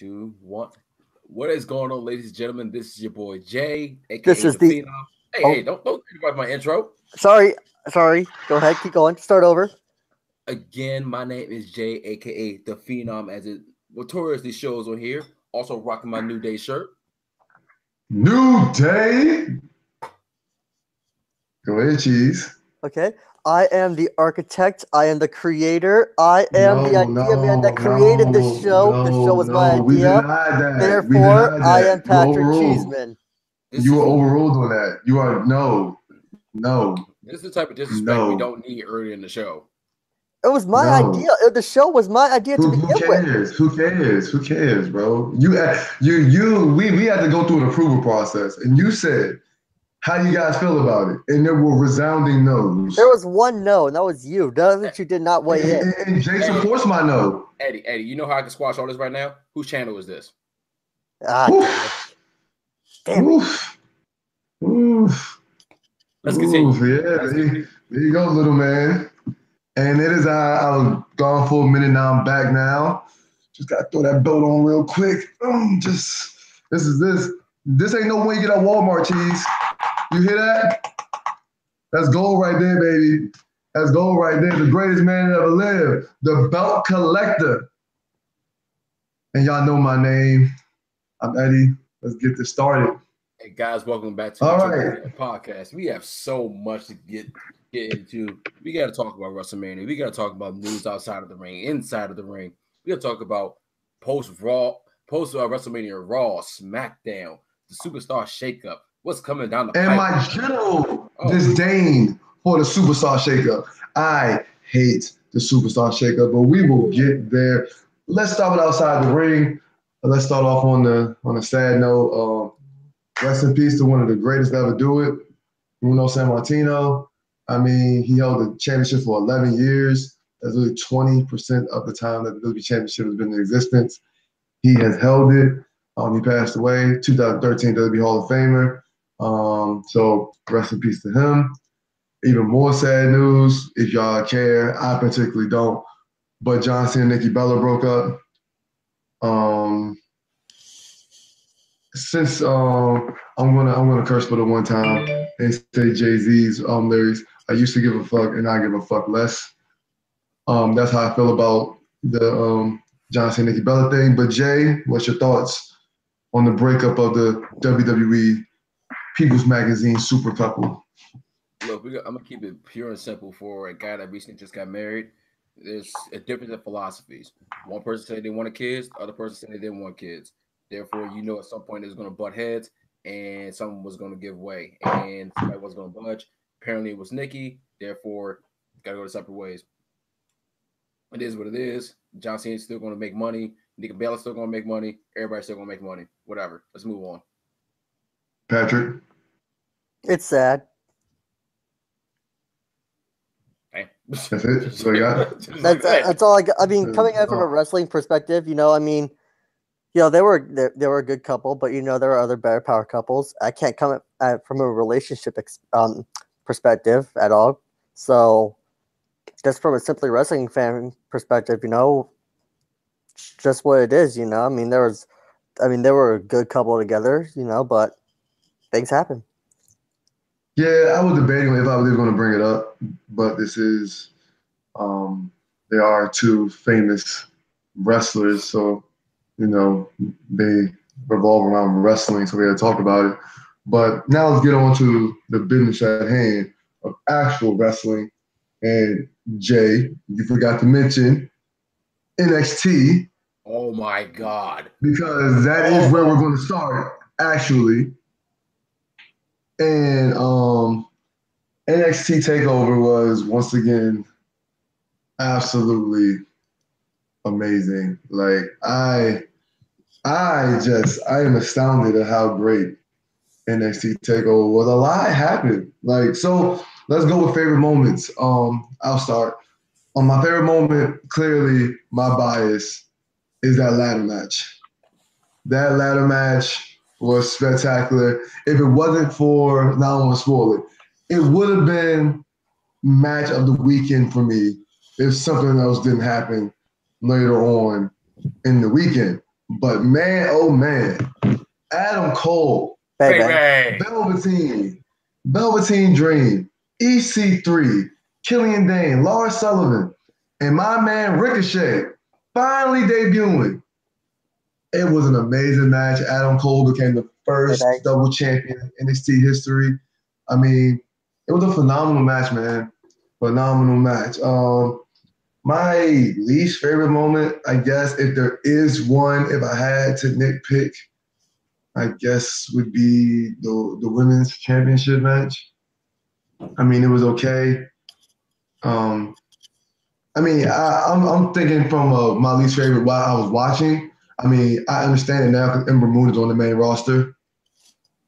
2, 1. What is going on, ladies and gentlemen? This is your boy Jay, aka This is the the. Phenom. Hey, don't think about my intro. Sorry. Go ahead. Keep going. Start over. Again, my name is Jay, aka the Phenom, as it notoriously shows on here. Also rocking my New Day shirt. New Day. Go ahead, Cheese. Okay. I am the architect. I am the creator. I am the idea man that created the show. The show was my idea. We denied that. Therefore, I am Patrick overruled. Cheeseman. You were overruled on that. You are no. This is the type of disrespect we don't need early in the show. It was my idea. The show was my idea to begin with. Who cares, bro? We had to go through an approval process, and you said, how do you guys feel about it? And there were resounding no's. There was one no, and that was you. That you did not weigh in. And Jay supports my no. Eddie, you know how I can squash all this right now? Whose channel is this? Damn it. Oof. Let's continue. Yeah, there you go, little man. And it is I was gone for a minute. Now I'm back now. Just gotta throw that belt on real quick. This ain't no way you get at Walmart, Cheese. You hear that? That's gold right there, baby. That's gold right there. The greatest man that ever lived. The belt collector. And y'all know my name. I'm Eddie. Let's get this started. Hey guys, welcome back to the podcast. We have so much to get into. We got to talk about WrestleMania. We got to talk about news outside of the ring, inside of the ring. We got to talk about post WrestleMania Raw, SmackDown, the Superstar Shakeup. What's coming down the pipe? And my general disdain for the Superstar Shakeup. I hate the Superstar Shakeup, but we will get there. Let's start with outside the ring. Let's start off on a sad note. Rest in peace to one of the greatest to ever do it, Bruno Sammartino. I mean, he held the championship for 11 years. That's really 20% of the time that the WWE Championship has been in existence. He has held it. He passed away, 2013 WWE Hall of Famer. So rest in peace to him. Even more sad news, if y'all care, I particularly don't, but John Cena and Nikki Bella broke up. Since I'm gonna curse for the one time and say Jay-Z's lyrics, I used to give a fuck and I give a fuck less. That's how I feel about the John Cena Nikki Bella thing. But Jay, what's your thoughts on the breakup of the WWE People's Magazine super couple? Look, I'm gonna keep it pure and simple for a guy that recently just got married. There's a difference in philosophies. One person said they wanted kids, the other person said they didn't want kids. Therefore, at some point it's going to butt heads and someone was going to give way and somebody was going to budge. Apparently it was Nikki. Therefore, got to go to separate ways. It is what it is. John Cena's still going to make money. Nikki Bella's still going to make money. Everybody's still going to make money. Whatever. Let's move on. Patrick? It's sad. Hey. That's it? That's all you got? That's all I got. I mean, coming out from a wrestling perspective, they were a good couple, but there are other better power couples. I can't come at from a relationship perspective at all. So, just from a simply wrestling fan perspective, just what it is. They were a good couple together. But things happen. Yeah, I was debating if I was going to bring it up, but this is there are two famous wrestlers, so. They revolve around wrestling, so we had to talk about it. But now let's get on to the business at hand of actual wrestling. And Jay, you forgot to mention NXT. Oh my God. Because that is where we're going to start, actually. And NXT TakeOver was once again absolutely amazing. Like I am astounded at how great NXT TakeOver was. A lot happened. So let's go with favorite moments. I'll start. On my favorite moment, clearly my bias is that ladder match. That ladder match was spectacular. If it wasn't for, now I don't want to spoil it, it would have been match of the weekend for me if something else didn't happen later on in the weekend. But man, oh man, Adam Cole, Baby. Velveteen Dream, EC3, Killian Dane, Lars Sullivan, and my man Ricochet finally debuting. It was an amazing match. Adam Cole became the first double champion in NXT history. I mean, it was a phenomenal match, man. Phenomenal match. My least favorite moment, I guess, if there is one, if I had to nitpick, I guess would be the women's championship match. I mean, it was okay. I'm thinking from my least favorite while I was watching. I mean, I understand it now because Ember Moon is on the main roster,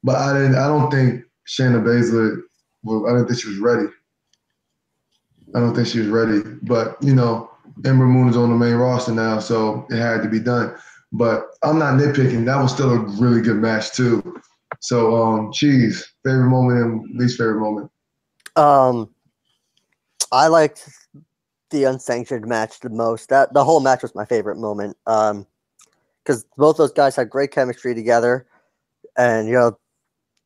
but I don't think Shayna Baszler. I didn't think she was ready. But Ember Moon is on the main roster now, so it had to be done. But I'm not nitpicking. That was still a really good match too. So, Cheese, favorite moment and least favorite moment. I liked the unsanctioned match the most. That the whole match was my favorite moment. Because both those guys had great chemistry together, and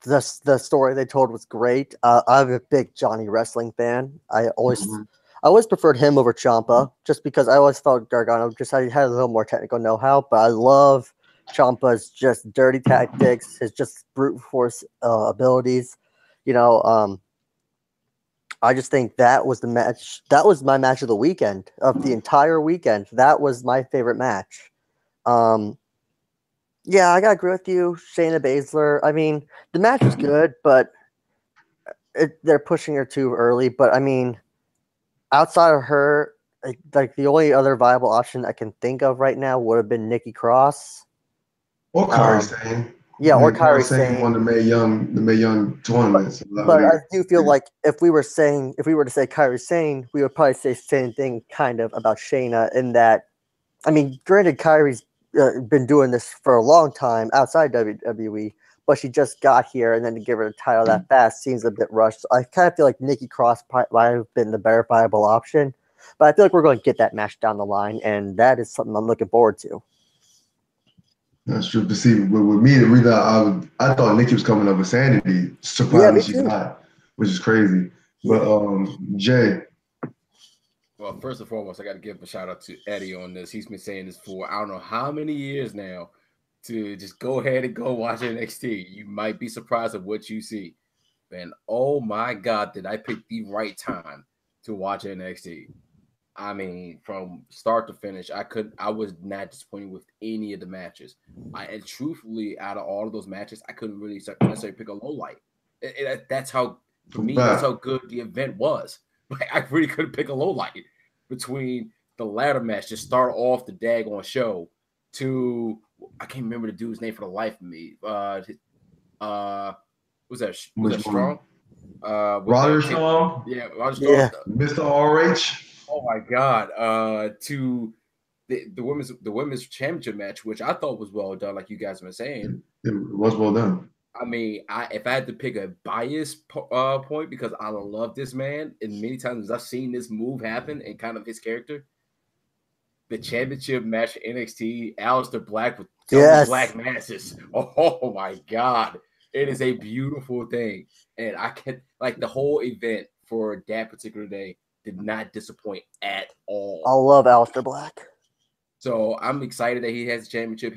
the story they told was great. I'm a big Johnny Wrestling fan. I always preferred him over Ciampa, just because I always felt Gargano just had a little more technical know-how. But I love Ciampa's just dirty tactics, his just brute force abilities. I just think that was the match. That was my match of the weekend, of the entire weekend. That was my favorite match. Yeah, I gotta agree with you, Shayna Baszler. I mean, the match was good, but they're pushing her too early. But I mean, outside of her, like the only other viable option I can think of right now would have been Nikki Cross or Kairi Sane. Yeah, or Kairi Sane won the Mae Young tournaments. But I do feel like if we were to say Kairi Sane, we would probably say the same thing kind of about Shayna, in that, I mean, granted, Kairi's been doing this for a long time outside WWE, but she just got here, and then to give her the title that fast seems a bit rushed. So I kind of feel like Nikki Cross might have been the better viable option, but I feel like we're going to get that match down the line, and that is something I'm looking forward to. That's true. But see, with me, the reason I thought Nikki was coming up with Sanity. Surprisingly, she's not, which is crazy. Yeah. But Jay. Well, first and foremost, I got to give a shout out to Eddie on this. He's been saying this for I don't know how many years now, to just go ahead and go watch NXT. You might be surprised at what you see. And oh my God, did I pick the right time to watch NXT? I mean, from start to finish, I was not disappointed with any of the matches. And truthfully, out of all of those matches, I couldn't really necessarily pick a low light. That's how, for me, that's how good the event was. Like, I really couldn't pick a low light between the ladder match to start off the daggone show to, I can't remember the dude's name for the life of me. Was that Strong? Roderick Strong? Yeah, Roderick Strong. Yeah. Mr. RH. Oh my God! To the women's championship match, which I thought was well done, like you guys were saying. It was well done. I mean, if I had to pick a bias point, because I love this man, and many times I've seen this move happen and kind of his character, the championship match in NXT, Aleister Black with black masses. Oh my God, it is a beautiful thing, and I can like the whole event for that particular day did not disappoint at all. I love Aleister Black. So I'm excited that he has the championship.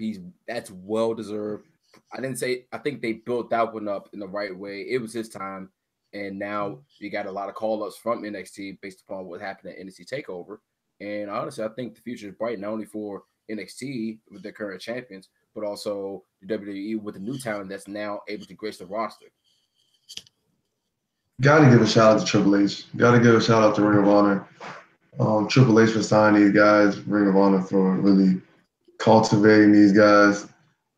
That's well deserved. I think they built that one up in the right way. It was his time, and now you got a lot of call-ups from NXT based upon what happened at NXT TakeOver. And honestly, I think the future is bright, not only for NXT with their current champions, but also the WWE with the new talent that's now able to grace the roster. Got to give a shout out to Triple H. Got to give a shout out to Ring of Honor. Triple H for signing these guys. Ring of Honor for really cultivating these guys.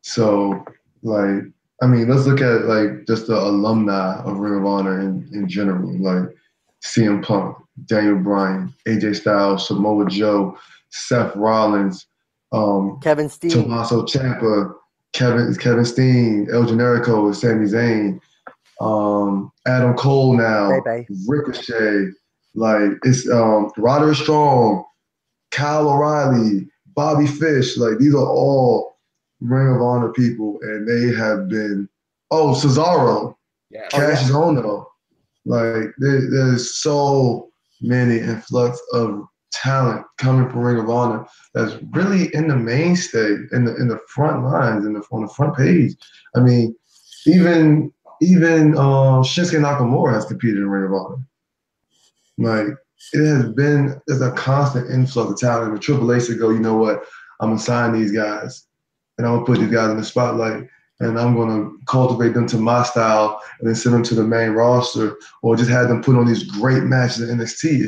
So, like, I mean, let's look at like just the alumni of Ring of Honor in general, like CM Punk, Daniel Bryan, AJ Styles, Samoa Joe, Seth Rollins, Kevin Steen, Tommaso Ciampa, Kevin Steen, El Generico, Sami Zayn. Adam Cole now, Ricochet, like it's Roderick Strong, Kyle O'Reilly, Bobby Fish, like these are all Ring of Honor people, and they have been. Oh, Cesaro, Yeah. Cassius Ohno. Like there's so many influx of talent coming from Ring of Honor that's really in the mainstay, in the front lines, on the front page. I mean, even Shinsuke Nakamura has competed in Ring of Honor. Like there's a constant influx of talent. When Triple H to go, you know what? I'm gonna sign these guys, and I'm gonna put these guys in the spotlight, and I'm gonna cultivate them to my style, and then send them to the main roster, or just have them put on these great matches in NXT.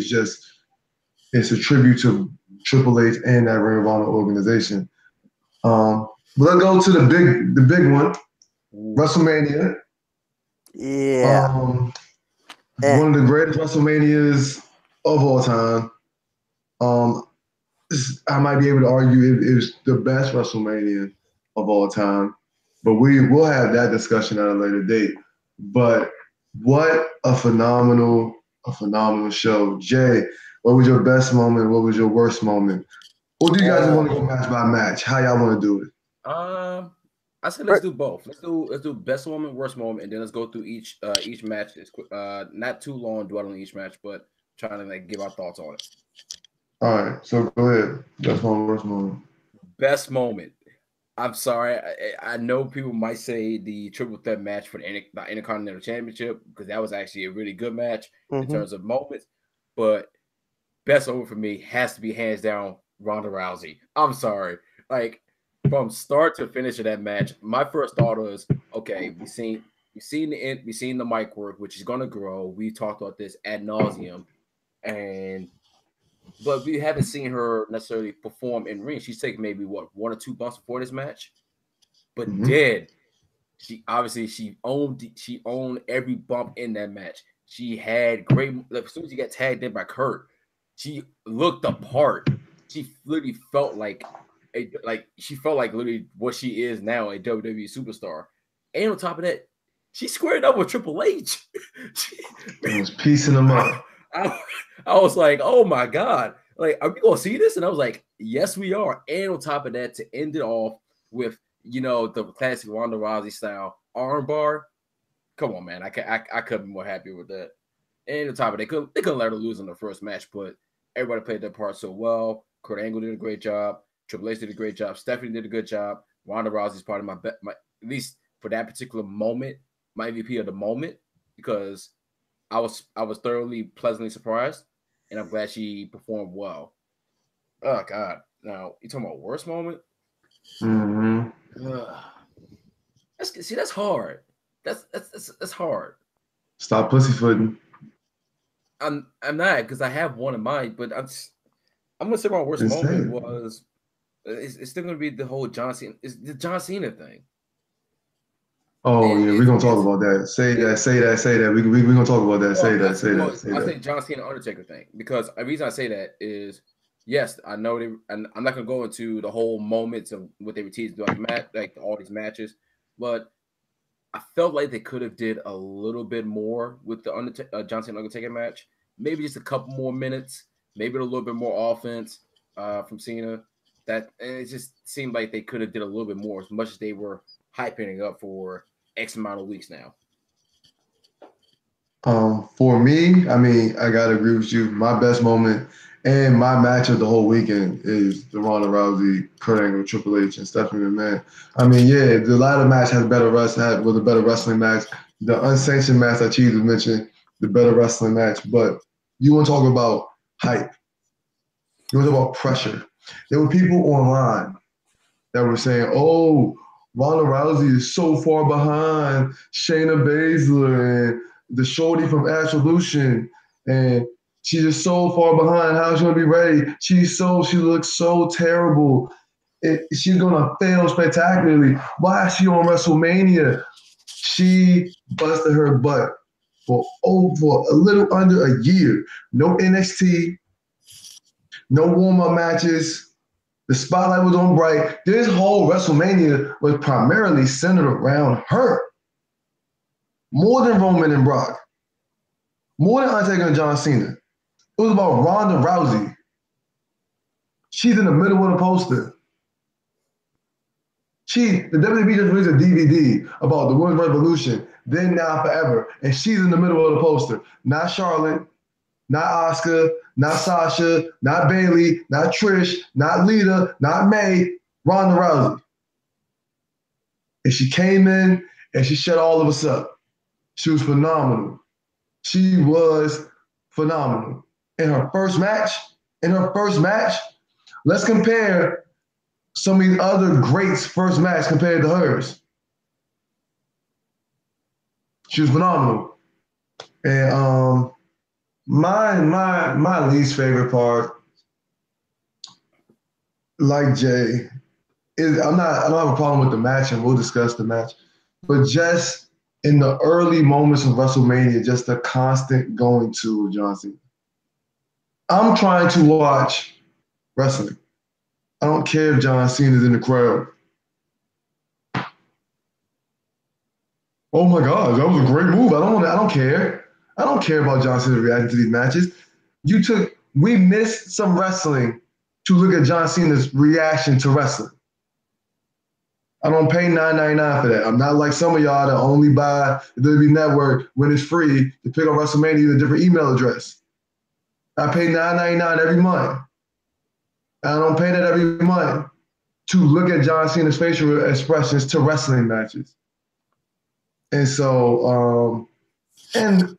It's a tribute to Triple H and that Ring of Honor organization. But let's go to the big one, WrestleMania. Yeah. One of the greatest WrestleManias of all time. I might be able to argue it was the best WrestleMania of all time, but we will have that discussion at a later date. But what a phenomenal show. Jay, what was your best moment? What was your worst moment? Or do you guys want to go match by match? How y'all want to do it? I said let's do both. Let's do best moment, worst moment, and then let's go through each match. It's not too long, dwell on each match, but trying to give our thoughts on it. All right, so go ahead. Best moment, worst moment. Best moment. I'm sorry. I know people might say the triple threat match for the Intercontinental Championship because that was actually a really good match in terms of moments. But best moment for me has to be hands down Ronda Rousey. I'm sorry. Like from start to finish of that match, my first thought was, okay, we've seen the mic work, which is gonna grow. We talked about this ad nauseum, but we haven't seen her necessarily perform in ring. She's taken maybe one or two bumps before this match, but she owned every bump in that match. She had great. As soon as she got tagged in by Kurt, she looked the part. She literally felt like literally what she is now, a WWE superstar. And on top of that, she squared up with Triple H. It was piecing them up. I was like, oh my God, like, are we gonna see this? And I was like, yes, we are. And on top of that, to end it off with the classic Ronda Rousey style armbar. Come on, man. I couldn't be more happy with that. And on top of it, they couldn't let her lose in the first match, but everybody played their part so well. Kurt Angle did a great job. Triple H did a great job. Stephanie did a good job. Ronda Rousey's part of my at least for that particular moment, my MVP of the moment, because I was thoroughly pleasantly surprised, and I'm glad she performed well. Oh God! Now you talking about worst moment? That's hard. That's hard. Stop pussyfooting. I'm not, because I have one in mind, but I'm gonna say my worst moment was it's still gonna be the whole John Cena. It's the John Cena thing. Oh, yeah, we're gonna talk about that. Say that. We're gonna talk about that. Say that. I say John Cena Undertaker thing, because the reason I say that is, yes, I know and I'm not gonna go into the whole moments of what they were teasing throughout the match, like all these matches, but I felt like they could have did a little bit more with the John Cena Undertaker match. Maybe just a couple more minutes, maybe a little bit more offense from Cena. And it just seemed like they could have did a little bit more, as much as they were hyping it up for X amount of weeks now. For me, I mean, I gotta agree with you. My best moment and my match of the whole weekend is the Ronda Rousey, Kurt Angle, Triple H, and Stephanie McMahon. I mean, yeah, the ladder match was a better wrestling match. The unsanctioned match that Cheese was mentioned, the better wrestling match. But you want to talk about hype? You want to talk about pressure? There were people online that were saying, "Oh, Ronda Rousey is so far behind Shayna Baszler and the shorty from Absolution, and she's just so far behind. How's she gonna be ready? She looks so terrible. She's gonna fail spectacularly. Why is she on WrestleMania?" She busted her butt for a little under a year. No NXT, no warm-up matches. The spotlight was on Bright. This whole WrestleMania was primarily centered around her. More than Roman and Brock. More than Undertaker and John Cena. It was about Ronda Rousey. She's in the middle of the poster. The WWE just released a DVD about the Women's Revolution, then, now, forever, and she's in the middle of the poster. Not Charlotte, not Asuka, not Sasha, not Bayley, not Trish, not Lita, not May, Ronda Rousey. And she came in and she shut all of us up. She was phenomenal. She was phenomenal. In her first match, let's compare some of these other greats' first match compared to hers. She was phenomenal. And my least favorite part, like Jay, is I don't have a problem with the match, and we'll discuss the match, but just in the early moments of WrestleMania, just the constant going to John Cena. I'm trying to watch wrestling. I don't care if John Cena's in the crowd. Oh my God, that was a great move. I don't care. I don't care about John Cena reacting to these matches. We missed some wrestling to look at John Cena's reaction to wrestling. I don't pay $9.99 for that. I'm not like some of y'all that only buy the WWE Network when it's free to pick up WrestleMania with a different email address. I pay $9.99 every month. I don't pay that every month to look at John Cena's facial expressions to wrestling matches. And so, and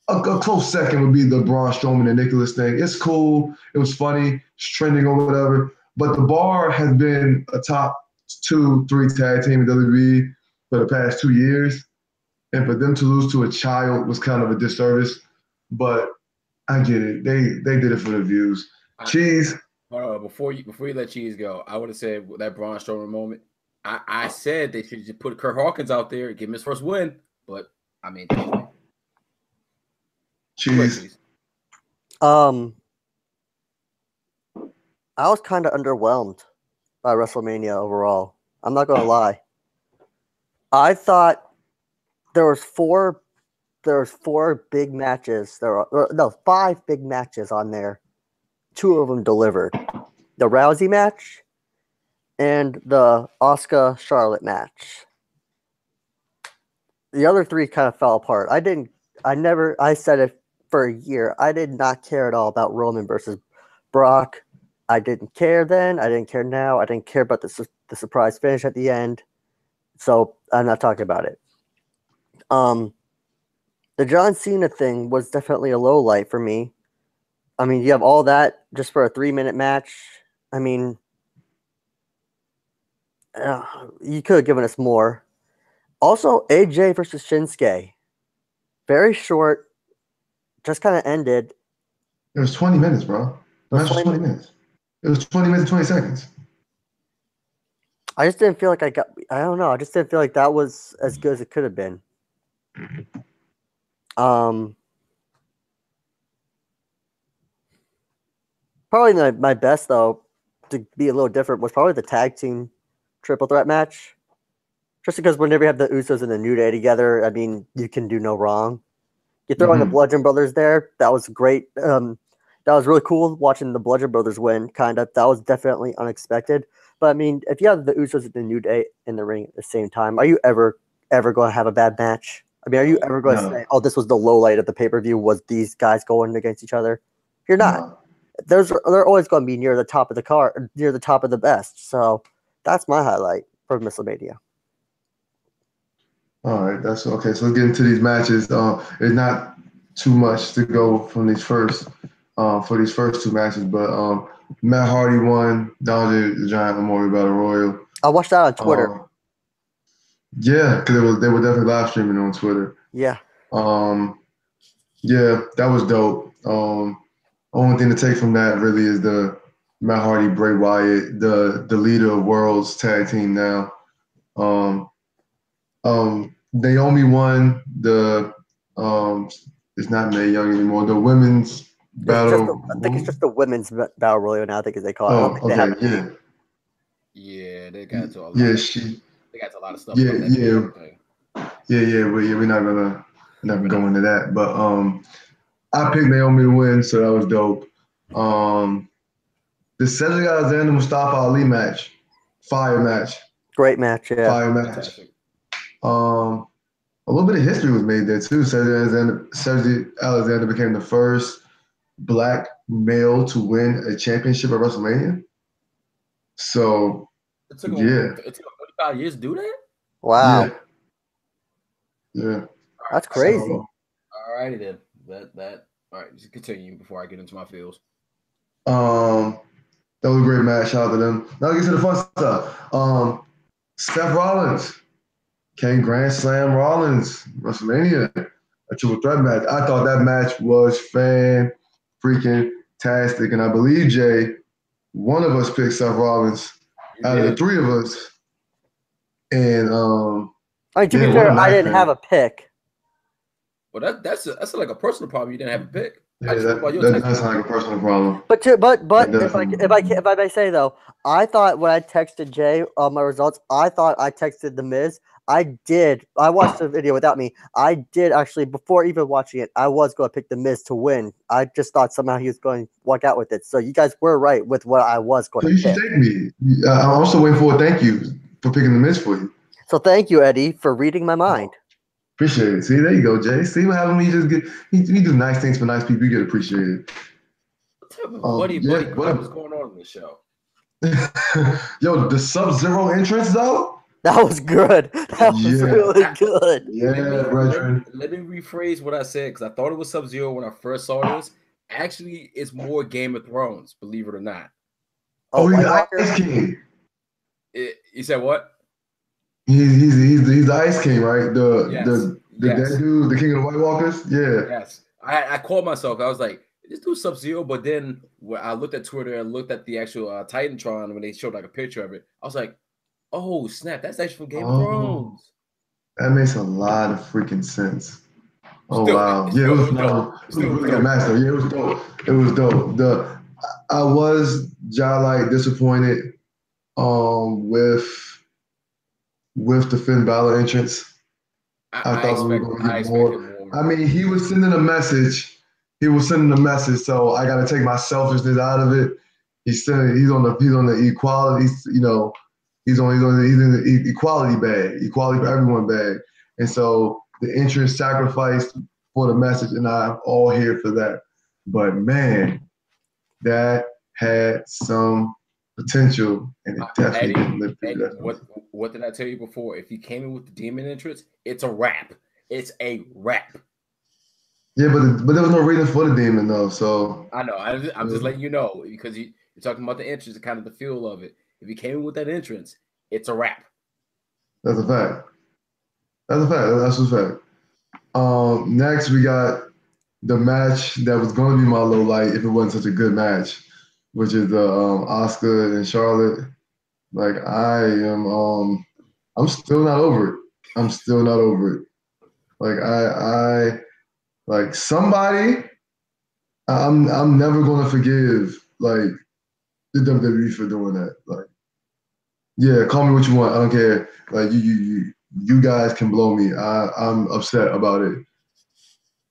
a close second would be the Braun Strowman and Nicholas thing. It's cool. It was funny. It's trending or whatever. But the Bar has been a top 2-3 tag team in WWE for the past 2 years. And for them to lose to a child was kind of a disservice. But I get it. They did it for the views. Cheese. Before you let Cheese go, I would have said that Braun Strowman moment. I said they should just put Kurt Hawkins out there and give him his first win. But I mean, Cheese. I was kind of underwhelmed by WrestleMania overall. I'm not gonna lie. I thought there was four big matches. Five big matches on there. 2 of them delivered. The Rousey match and the Asuka Charlotte match. The other 3 kind of fell apart. I said it for a year. I did not care at all about Roman versus Brock. I didn't care then. I didn't care now. I didn't care about the surprise finish at the end. So I'm not talking about it. The John Cena thing was definitely a low light for me. I mean, you have all that just for a 3-minute match. I mean, you could have given us more. Also, AJ versus Shinsuke. Very short. Just kind of ended. It was 20 minutes, bro. The match was 20 minutes. It was 20 minutes and 20 seconds. I just didn't feel like I don't know. I just didn't feel like that was as good as it could have been. Probably my best, though, to be a little different, was probably the tag team triple threat match. Just because whenever you have the Usos and the New Day together, I mean, you can do no wrong. You throw in the Bludgeon Brothers there. That was great. That was really cool watching the Bludgeon Brothers win, kind of. That was definitely unexpected. But, I mean, if you have the Usos and the New Day in the ring at the same time, are you ever going to have a bad match? I mean, are you ever going to say, oh, this was the low light of the pay-per-view, was these guys going against each other? You're not. No. They're always going to be near the top of the card, near the top of the best. So that's my highlight for WrestleMania. All right, that's okay. So let's get into these matches. There's not too much to go from these first for these first 2 matches, but Matt Hardy won. That was the Giant Memorial Battle Royal. I watched that on Twitter. Yeah, because they were definitely live streaming on Twitter. Yeah. Yeah, that was dope. Only thing to take from that really is the Matt Hardy, Bray Wyatt, the leader of World's Tag Team now. Naomi won the it's not Mae Young anymore. The women's battle. I think it's just the women's battle royal now. I think as they call it. I don't think they have a name. Yeah, they got to a lot. Yeah, they got to a lot of stuff. Yeah. We're not gonna go into that. But I picked Naomi to win, so that was dope. The Cedric Alexander Mustafa Ali match, fire match. Great match, yeah. Fire match. Fantastic. A little bit of history was made there too. Cedric Alexander became the first black male to win a championship at WrestleMania. So, It took him yeah. 35 years to do that? Wow. Yeah. That's crazy. So, all righty then. That all right, just continue before I get into my feels. that was a great match. Shout out to them. Now let's get to the fun stuff. Seth Rollins, King Grand Slam Rollins, WrestleMania, a triple threat match. I thought that match was freaking-tastic. And I believe, Jay, one of us picked Seth Rollins out of the three of us. And I mean, to be fair, I didn't have a pick. Well, that's like a personal problem. You didn't have a pick. Yeah, that does sound like a personal problem. But if I may say though, I thought when I texted Jay my results, I thought I texted The Miz. I watched the video without me. I did actually, before even watching it, I was going to pick The Miz to win. I just thought somehow he was going to walk out with it. So you guys were right with what I was going to pick. So you should thank me. I'm also waiting for a thank you for picking The Miz for you. So thank you, Eddie, for reading my mind. Appreciate it. See, there you go, Jay. See what happens when you just you do nice things for nice people. You get appreciated. What type of buddy crap is going on in this show? Yo, the Sub-Zero entrance though? That was good. That was really good. Yeah, brethren. Let me rephrase what I said, because I thought it was Sub-Zero when I first saw this. Actually, it's more Game of Thrones, believe it or not. Oh, he's the Ice King. You said what? He's the Ice King, right? The dead dude, the King of the White Walkers. Yeah. Yes. I called myself. I was like, this dude Sub-Zero. But then when I looked at Twitter and looked at the actual Titantron when they showed like a picture of it, I was like, oh snap, that's actually from Game of Thrones. That makes a lot of freaking sense. Oh wow. Yeah, it was phenomenal. It was a really good match though. Yeah, it was dope. It was dope. I was disappointed with the Finn Balor entrance. I thought we were going to get more. I mean, he was sending a message. So I got to take my selfishness out of it. He's on the equality. He's in the equality bag, equality for everyone bag. And so the entrance sacrificed for the message, and I'm all here for that. But man, that had some potential, and it definitely didn't live through that. What did I tell you before? If he came in with the demon entrance, it's a wrap. It's a wrap. Yeah, but there was no reason for the demon though. So I know. I'm just letting you know, because you're talking about the entrance and kind of the feel of it. If he came in with that entrance, it's a wrap. That's a fact. That's a fact. Next we got the match that was going to be my low light if it wasn't such a good match, which is the Asuka and Charlotte. Like I'm still not over it. Like I like somebody. I'm never gonna forgive like the WWE for doing that. Like, yeah, call me what you want. I don't care. Like you guys can blow me. I'm upset about it.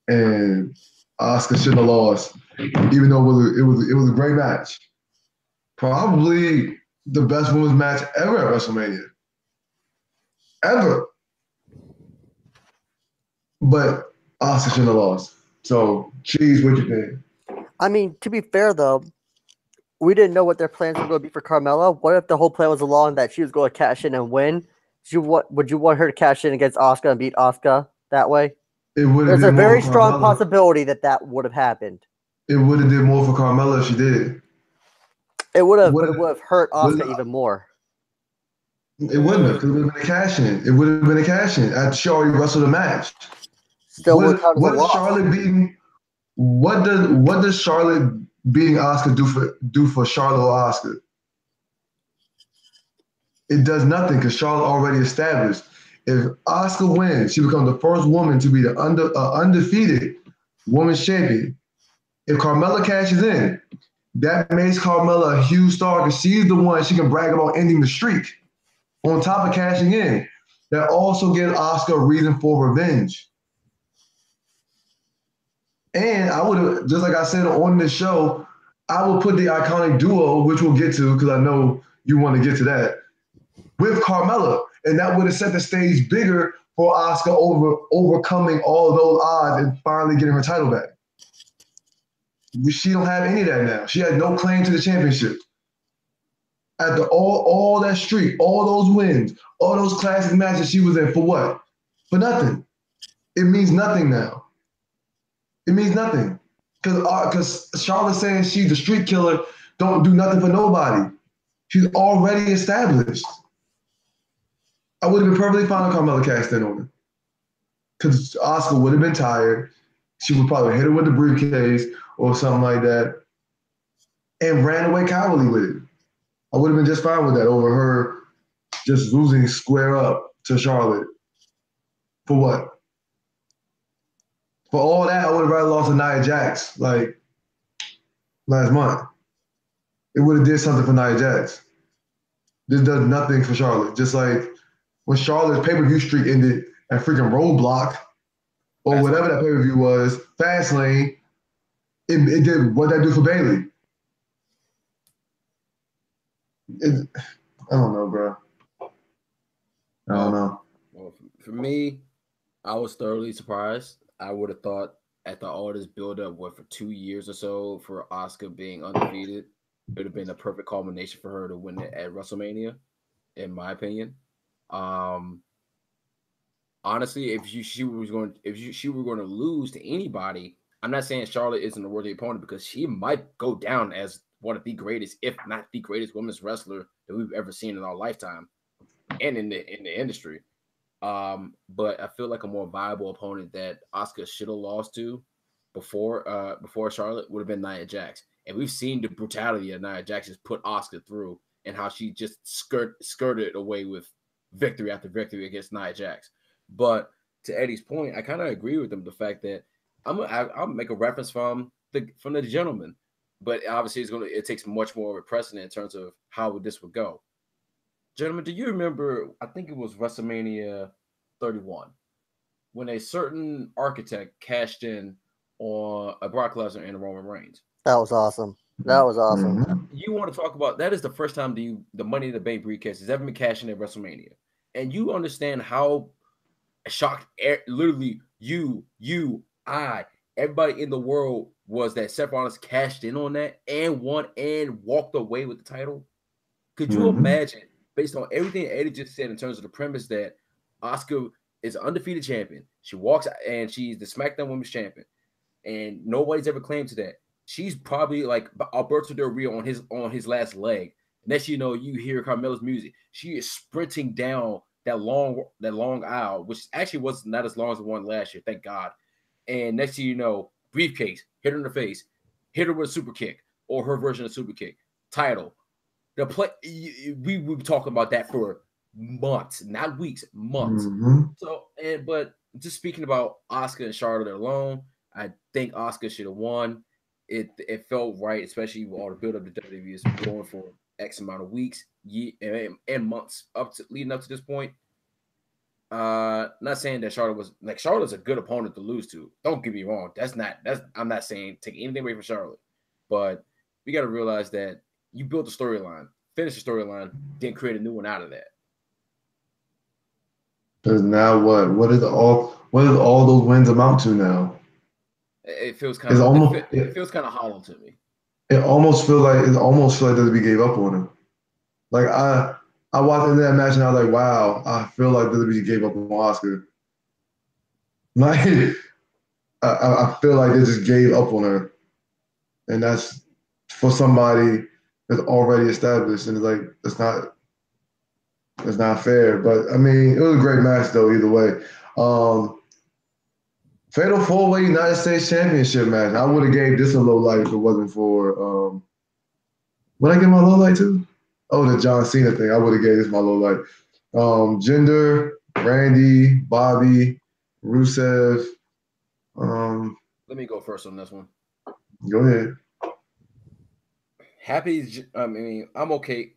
And Asuka shouldn't have lost, even though it was a great match. Probably the best women's match ever at WrestleMania. Ever. But Asuka shouldn't have lost. So, Cheese, what you think? I mean, to be fair though, we didn't know what their plans were going to be for Carmella. What if the whole plan was along that she was going to cash in and win? Would you want her to cash in against Asuka and beat Asuka that way? There's a very strong possibility that would have happened. It would have did more for Carmella if she did. It would have hurt Asuka even more. It wouldn't have, because it would have been a cash in. It would have been a cash in after she already wrestled a match. Still what does Charlotte beating? What does Charlotte beating Asuka do for Charlotte or Asuka? It does nothing because Charlotte already established. If Asuka wins, she becomes the first woman to be the undefeated women's champion. If Carmella cashes in, that makes Carmella a huge star because she's the one she can brag about ending the streak. On top of cashing in, that also gives Asuka a reason for revenge. And I would have, just like I said on this show, I will put the iconic duo, which we'll get to because I know you want to get to that. with Carmella, and that would have set the stage bigger for Asuka overcoming all those odds and finally getting her title back. She don't have any of that now. She had no claim to the championship. After all that streak, all those wins, all those classic matches she was in, for what? For nothing. It means nothing now. It means nothing. Because Charlotte's saying she's the street killer, don't do nothing for nobody. She's already established. I would have been perfectly fine with Carmella cashed in on her. Because Asuka would have been tired. She would probably hit her with the briefcase or something like that and ran away cowardly with it. I would have been just fine with that over her just losing square up to Charlotte. For what? For all that, I would have rather lost to Nia Jax like last month. It would have did something for Nia Jax. This does nothing for Charlotte. Just like when Charlotte's pay-per-view streak ended at freaking Roadblock or whatever that pay-per-view was, Fastlane, it did what that do for Bayley. I don't know, bro. I don't know. Well, for me, I was thoroughly surprised. I would have thought after all this build-up, for 2 years or so, for Asuka being undefeated, it would have been a perfect culmination for her to win it at WrestleMania, in my opinion. Honestly, if she were going to lose to anybody, I'm not saying Charlotte isn't a worthy opponent because she might go down as one of the greatest, if not the greatest, women's wrestler that we've ever seen in our lifetime, and in the industry. But I feel like a more viable opponent that Asuka should have lost to before Charlotte would have been Nia Jax. And we've seen the brutality that Nia Jax has put Asuka through and how she just skirted away with victory after victory against Nia Jax. But to Eddie's point, I kind of agree with him. The fact that I'll make a reference from the gentleman, but obviously it takes much more of a precedent in terms of how this would go. Gentlemen, do you remember? I think it was WrestleMania 31 when a certain architect cashed in on a Brock Lesnar and a Roman Reigns. That was awesome. That was awesome. Mm-hmm. You want to talk about that? Is the first time the Money in the Bank briefcase has ever been cashed in at WrestleMania, and you understand how shocked literally everybody in the world was that Seth Rollins cashed in on that and won and walked away with the title. Could you imagine, based on everything Eddie just said in terms of the premise that Asuka is an undefeated champion, she walks out and she's the SmackDown Women's Champion, and nobody's ever claimed to that. She's probably like Alberto Del Rio on his last leg. Next you know, you hear Carmella's music. She is sprinting down that long aisle, which actually was not as long as the one last year, thank God. And next thing you know, briefcase, hit her in the face, hit her with a super kick or her version of super kick, title. We were talking about that for months, not weeks, months. So, but just speaking about Asuka and Charlotte alone, I think Asuka should have won. It felt right, especially with all the build up to WWE is going for X amount of weeks, and months leading up to this point. Not saying that Charlotte's a good opponent to lose to. Don't get me wrong. I'm not saying take anything away from Charlotte, but we got to realize that you built a storyline, finished the storyline, then create a new one out of that. Because now what? What does all those wins amount to now? It feels kind of it feels kind of hollow to me. It almost feels like WWE gave up on him. Like I walked into that match and I was like, wow, I feel like WWE gave up on Asuka. Like I feel like they just gave up on her, and that's for somebody that's already established, and it's like it's not fair. But I mean, it was a great match though. Either way. Fatal 4-Way United States Championship match. I would have gave this a low light if it wasn't for would I give my low light to? Oh, the John Cena thing. I would have gave this my low light. Jinder, Randy, Bobby, Rusev. Let me go first on this one. Go ahead. I'm okay.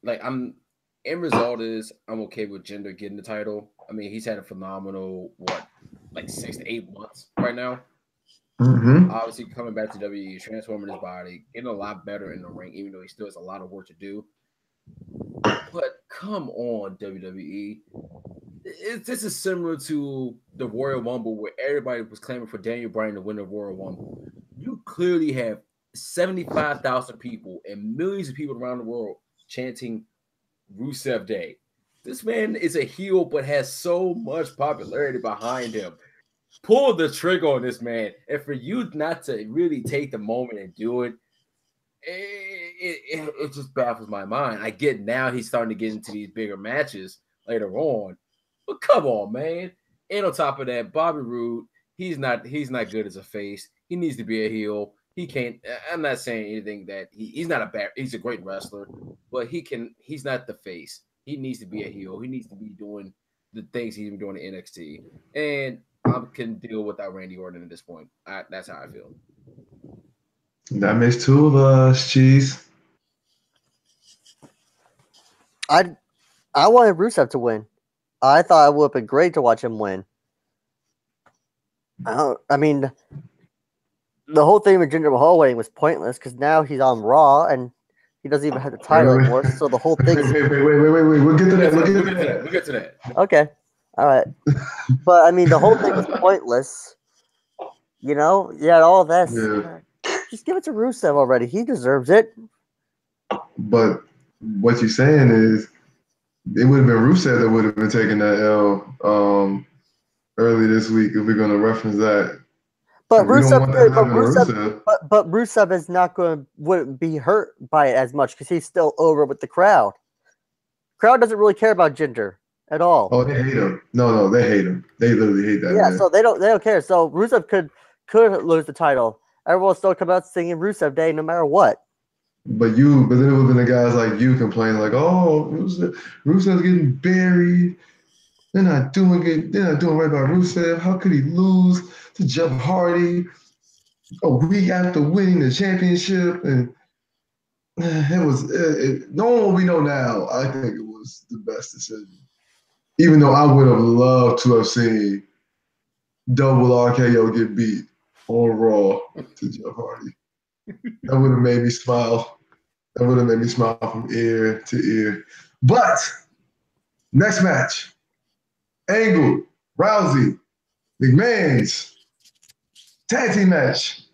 End result is I'm okay with Jinder getting the title. I mean, he's had a phenomenal 6 to 8 months right now. Obviously, coming back to WWE, transforming his body, getting a lot better in the ring, even though he still has a lot of work to do. But come on, WWE. This is similar to the Royal Rumble where everybody was claiming for Daniel Bryan to win the Royal Rumble. You clearly have 75,000 people and millions of people around the world chanting Rusev Day. This man is a heel but has so much popularity behind him. Pull the trigger on this man. And for you not to really take the moment and do it, it just baffles my mind. I get now he's starting to get into these bigger matches later on. But come on, man. And on top of that, Bobby Roode, he's not good as a face. He needs to be a heel. He can't. I'm not saying anything that he's not a bad. He's a great wrestler, but he's not the face. He needs to be a heel. He needs to be doing the things he's been doing in NXT. And I can deal without Randy Orton at this point. That's how I feel. That makes two of us, Cheese. I wanted Rusev to win. I thought it would have been great to watch him win. I mean, the whole thing with Jinder Mahal winning was pointless because now he's on Raw and he doesn't even have the title anymore. So the whole thing. Wait. We'll get to that. We'll get to that. Okay. All right. But I mean, the whole thing was pointless. You know, yeah, all this. Yeah. Just give it to Rusev already. He deserves it. But what you're saying is it would have been Rusev that would have been taking that L early this week if we're going to reference that. But Rusev is not wouldn't be hurt by it as much because he's still over with the crowd. Crowd doesn't really care about Jinder at all. Oh, they hate him. No, they hate him. They literally hate that. Yeah, man. So they don't care. So Rusev could lose the title. Everyone will still come out singing Rusev Day no matter what. But then it would have been the guys like you complaining like, oh, Rusev's getting buried. They're not doing right by Rusev. How could he lose to Jeff Hardy a week after winning the championship? And it was knowing what we know now, I think it was the best decision. Even though I would have loved to have seen double RKO get beat on Raw to Jeff Hardy. That would have made me smile. That would have made me smile from ear to ear. But next match, Angle, Rousey, McMahon's tag team match.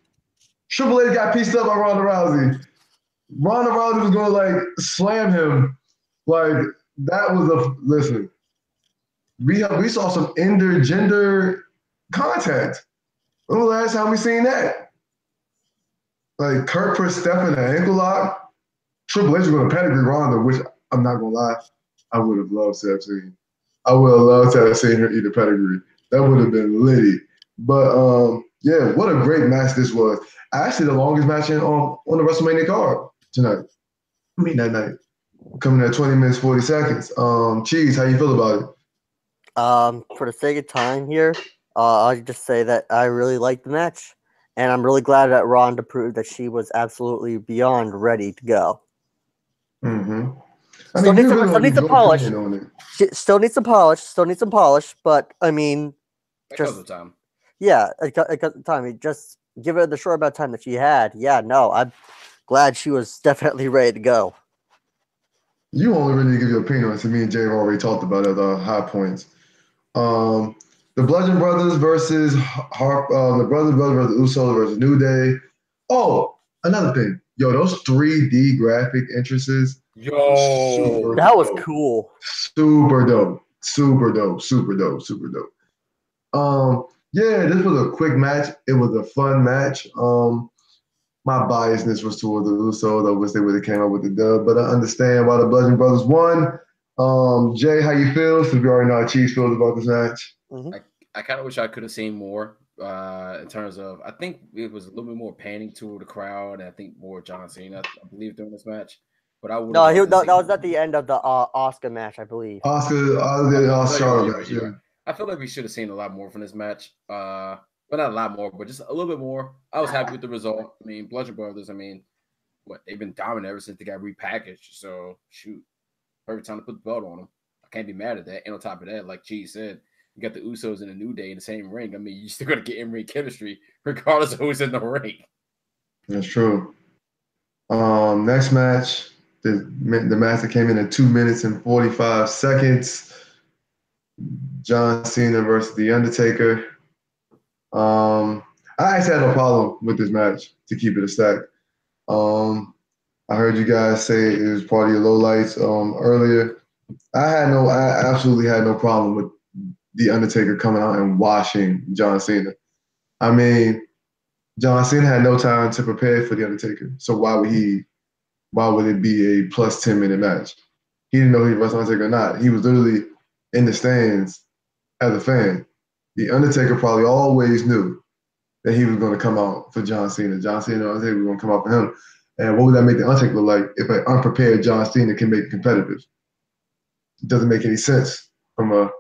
Triple H got pieced up by Ronda Rousey. Ronda Rousey was going to slam him. That was listen. We saw some intergender contact. When was the last time we seen that? Kurt put Steph in an ankle lock. Triple H was going to pedigree Ronda, which I'm not going to lie, I would have loved to have seen. I would have loved to have seen her eat a pedigree. That would have been litty. But, yeah, what a great match this was. Actually, the longest match on the WrestleMania card tonight. That night. Coming at 20 minutes, 40 seconds. Cheese, how you feel about it? For the sake of time here, I'll just say that I really liked the match. And I'm really glad that Ronda proved that she was absolutely beyond ready to go. Mm-hmm. Still needs some polish. She still needs some polish. But I mean, just time. Yeah, it got time. Just give her the short amount of time that she had. Yeah, no, I'm glad she was definitely ready to go. You only really give your opinion on it. Me and Jay have already talked about it. High points. The Bludgeon Brothers versus the Brothers versus Usos versus New Day. Oh, another thing. Yo, those 3D graphic entrances. Yo, that was cool. Super dope. Yeah, this was a quick match. It was a fun match. My biasness was toward the Usos. I wish they would have came up with the dub, but I understand why the Bludgeon Brothers won. Jay, how you feel? Since we already know how Cheese feels about this match. Mm-hmm. I kind of wish I could have seen more in terms of, I think it was a little bit more panning to the crowd, and I think more John Cena, I believe, during this match. But I would. No, that was at the end of the Oscar match, I believe. Oscar match. Yeah. I feel like we should have seen a lot more from this match. Well, not a lot more, but just a little bit more. I was happy with the result. I mean, Bludgeon Brothers, they've been dominant ever since they got repackaged. So, shoot, perfect time to put the belt on them. I can't be mad at that. And on top of that, like G said, you got the Usos and the New Day in the same ring. I mean, you're still going to get in-ring chemistry regardless of who's in the ring. That's true. Next match, The match that came in at 2 minutes and 45 seconds. John Cena versus The Undertaker. I actually had no problem with this match, to keep it a stack. I heard you guys say it was part of your lowlights earlier. I absolutely had no problem with The Undertaker coming out and washing John Cena. I mean, John Cena had no time to prepare for The Undertaker. So why would it be a plus 10-minute match? He didn't know he was Undertaker or not. He was literally in the stands as a fan. The Undertaker probably always knew that he was going to come out for John Cena. John Cena and Undertaker were going to come out for him. And what would that make the Undertaker look like if an unprepared John Cena can make it competitive? It doesn't make any sense from a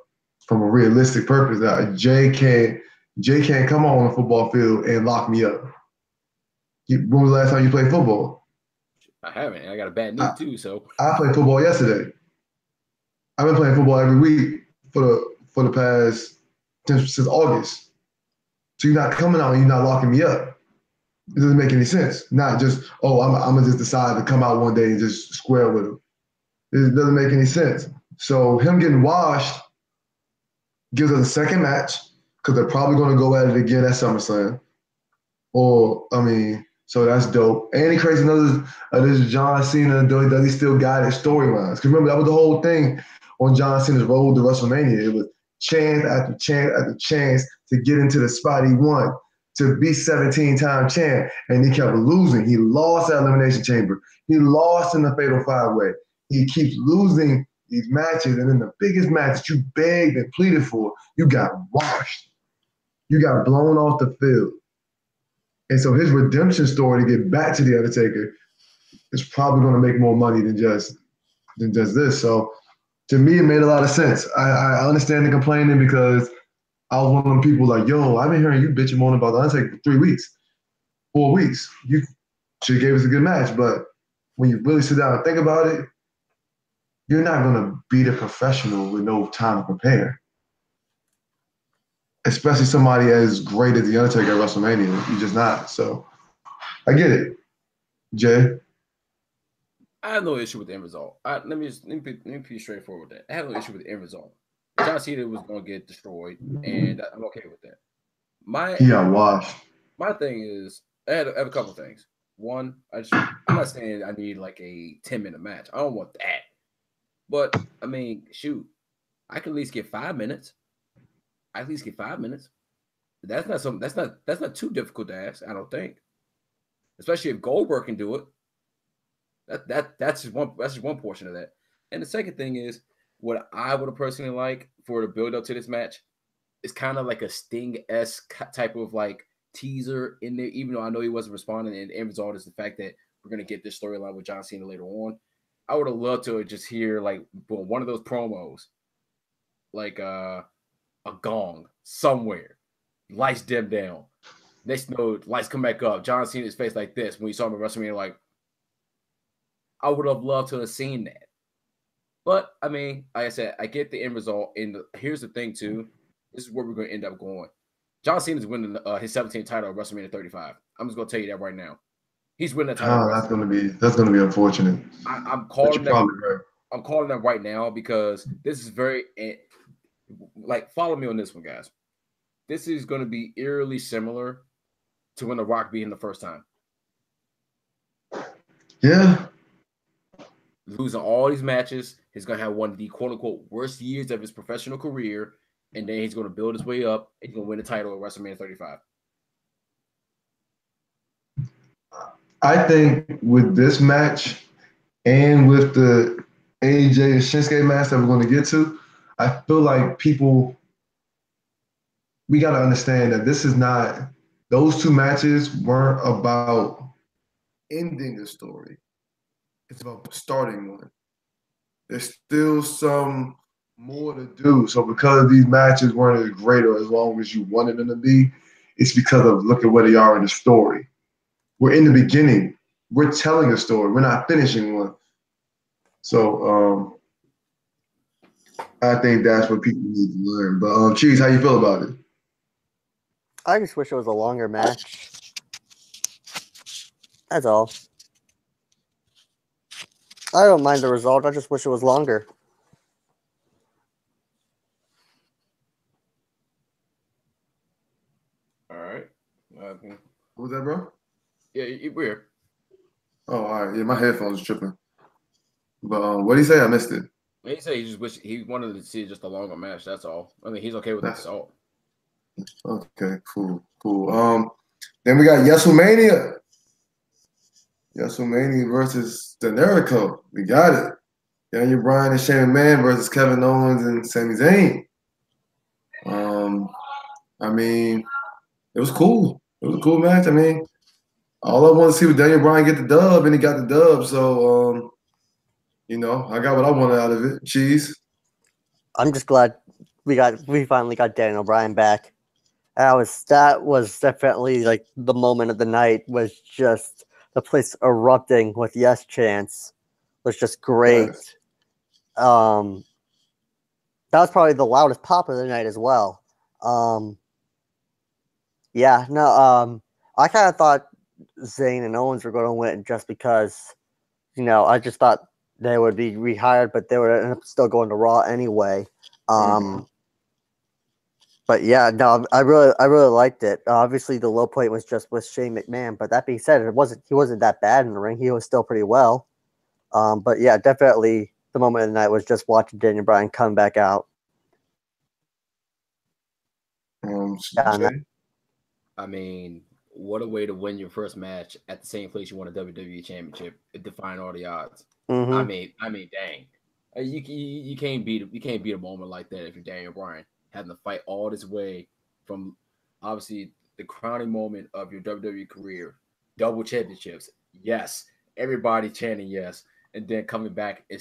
realistic purpose. That Jay can't come on the football field and lock me up. When was the last time you played football? I haven't. I got a bad knee too, so I played football yesterday. I've been playing football every week for the past since August. So you're not coming out and you're not locking me up. It doesn't make any sense. Not just, I'm gonna just decide to come out one day and just square with him. It doesn't make any sense. So him getting washed gives us a second match because they're probably gonna go at it again at SummerSlam. So that's dope. And he creates another this John Cena. Does he still got his storylines? Because remember, that was the whole thing on John Cena's road to WrestleMania. It was chance after chance after chance to get into the spot he won, to be 17-time champ, and he kept losing. He lost at Elimination Chamber. He lost in the Fatal 5-Way. He keeps losing these matches, and in the biggest match that you begged and pleaded for, you got washed. You got blown off the field. And so his redemption story to get back to The Undertaker is probably going to make more money than just this. So to me, it made a lot of sense. I understand the complaining because I was one of them people like, yo, I've been hearing you bitching moaning about The Undertaker for 3 weeks, 4 weeks. You should have gave us a good match. But when you really sit down and think about it, you're not going to beat a professional with no time to prepare. Especially somebody as great as The Undertaker at WrestleMania. You're just not. So I get it. Jay? I have no issue with the end result. Let me be straightforward with that. I have no issue with the end result. John Cena was going to get destroyed, and I'm okay with that. He got washed. My thing is, I have a couple things. One, I'm not saying I need like a 10-minute match. I don't want that. But I mean, shoot, I can at least get 5 minutes. That's not too difficult to ask, I don't think. Especially if Goldberg can do it. That's just one portion of that. And the second thing is, what I would have personally like for the build up to this match is kind of like a Sting-esque type of like teaser in there, even though I know he wasn't responding, and the end result is the fact that we're gonna get this storyline with John Cena later on. I would have loved to just hear like one of those promos, like a gong somewhere, lights dim down. Next note, lights come back up. John Cena's face like this when you saw him at WrestleMania. Like, I would have loved to have seen that. But I mean, like I said, I get the end result. And here's the thing too. This is where we're going to end up going. John Cena's winning his 17th title at WrestleMania 35. I'm just going to tell you that right now. He's winning that title. That's going to be unfortunate. I'm calling that. Right. I'm calling that right now because this is very like, follow me on this one, guys. This is going to be eerily similar to when The Rock beat him the first time. Yeah. Losing all these matches. He's going to have one of the quote-unquote worst years of his professional career, and then he's going to build his way up, and he's going to win the title at WrestleMania 35. I think with this match and with the AJ and Shinsuke match that we're going to get to, I feel like we got to understand that this is not, those two matches weren't about ending the story. It's about starting one. There's still some more to do. So because these matches weren't as great or as long as you wanted them to be, it's because of look at where they are in the story. We're in the beginning. We're telling a story. We're not finishing one. So I think that's what people need to learn. But Cheese, how you feel about it? I just wish it was a longer match. That's all. I don't mind the result. I just wish it was longer. All right. What was that, bro? Yeah, we're. Oh, all right. Yeah, my headphones are tripping. But what did he say? I missed it. He said he just wish he wanted to see just a longer match. That's all. I mean, he's okay with the result. Okay, cool. Then we got WrestleMania. WrestleMania versus Generico. We got it. Daniel Bryan and Shane McMahon versus Kevin Owens and Sami Zayn. I mean, it was cool. It was a cool match. I mean, all I wanted to see was Daniel Bryan get the dub, and he got the dub. So, I got what I wanted out of it. Cheese. I'm just glad we finally got Daniel Bryan back. That was definitely like the moment of the night. Was just the place erupting with yes chants. Was just great. Nice. That was probably the loudest pop of the night as well. Yeah, no, I kind of thought Zayn and Owens were going to win just because, I just thought they would be rehired, but they would end up still going to Raw anyway. But yeah, no, I really liked it. Obviously, the low point was just with Shane McMahon, but that being said, he wasn't that bad in the ring. He was still pretty well. But yeah, definitely the moment of the night was just watching Daniel Bryan come back out. I mean, what a way to win your first match at the same place you won a WWE Championship, defying all the odds. Mm-hmm. I mean, dang, you can't beat a moment like that if you're Daniel Bryan, having to fight all this way from obviously the crowning moment of your WWE career, double championships, yes, everybody chanting yes, and then coming back and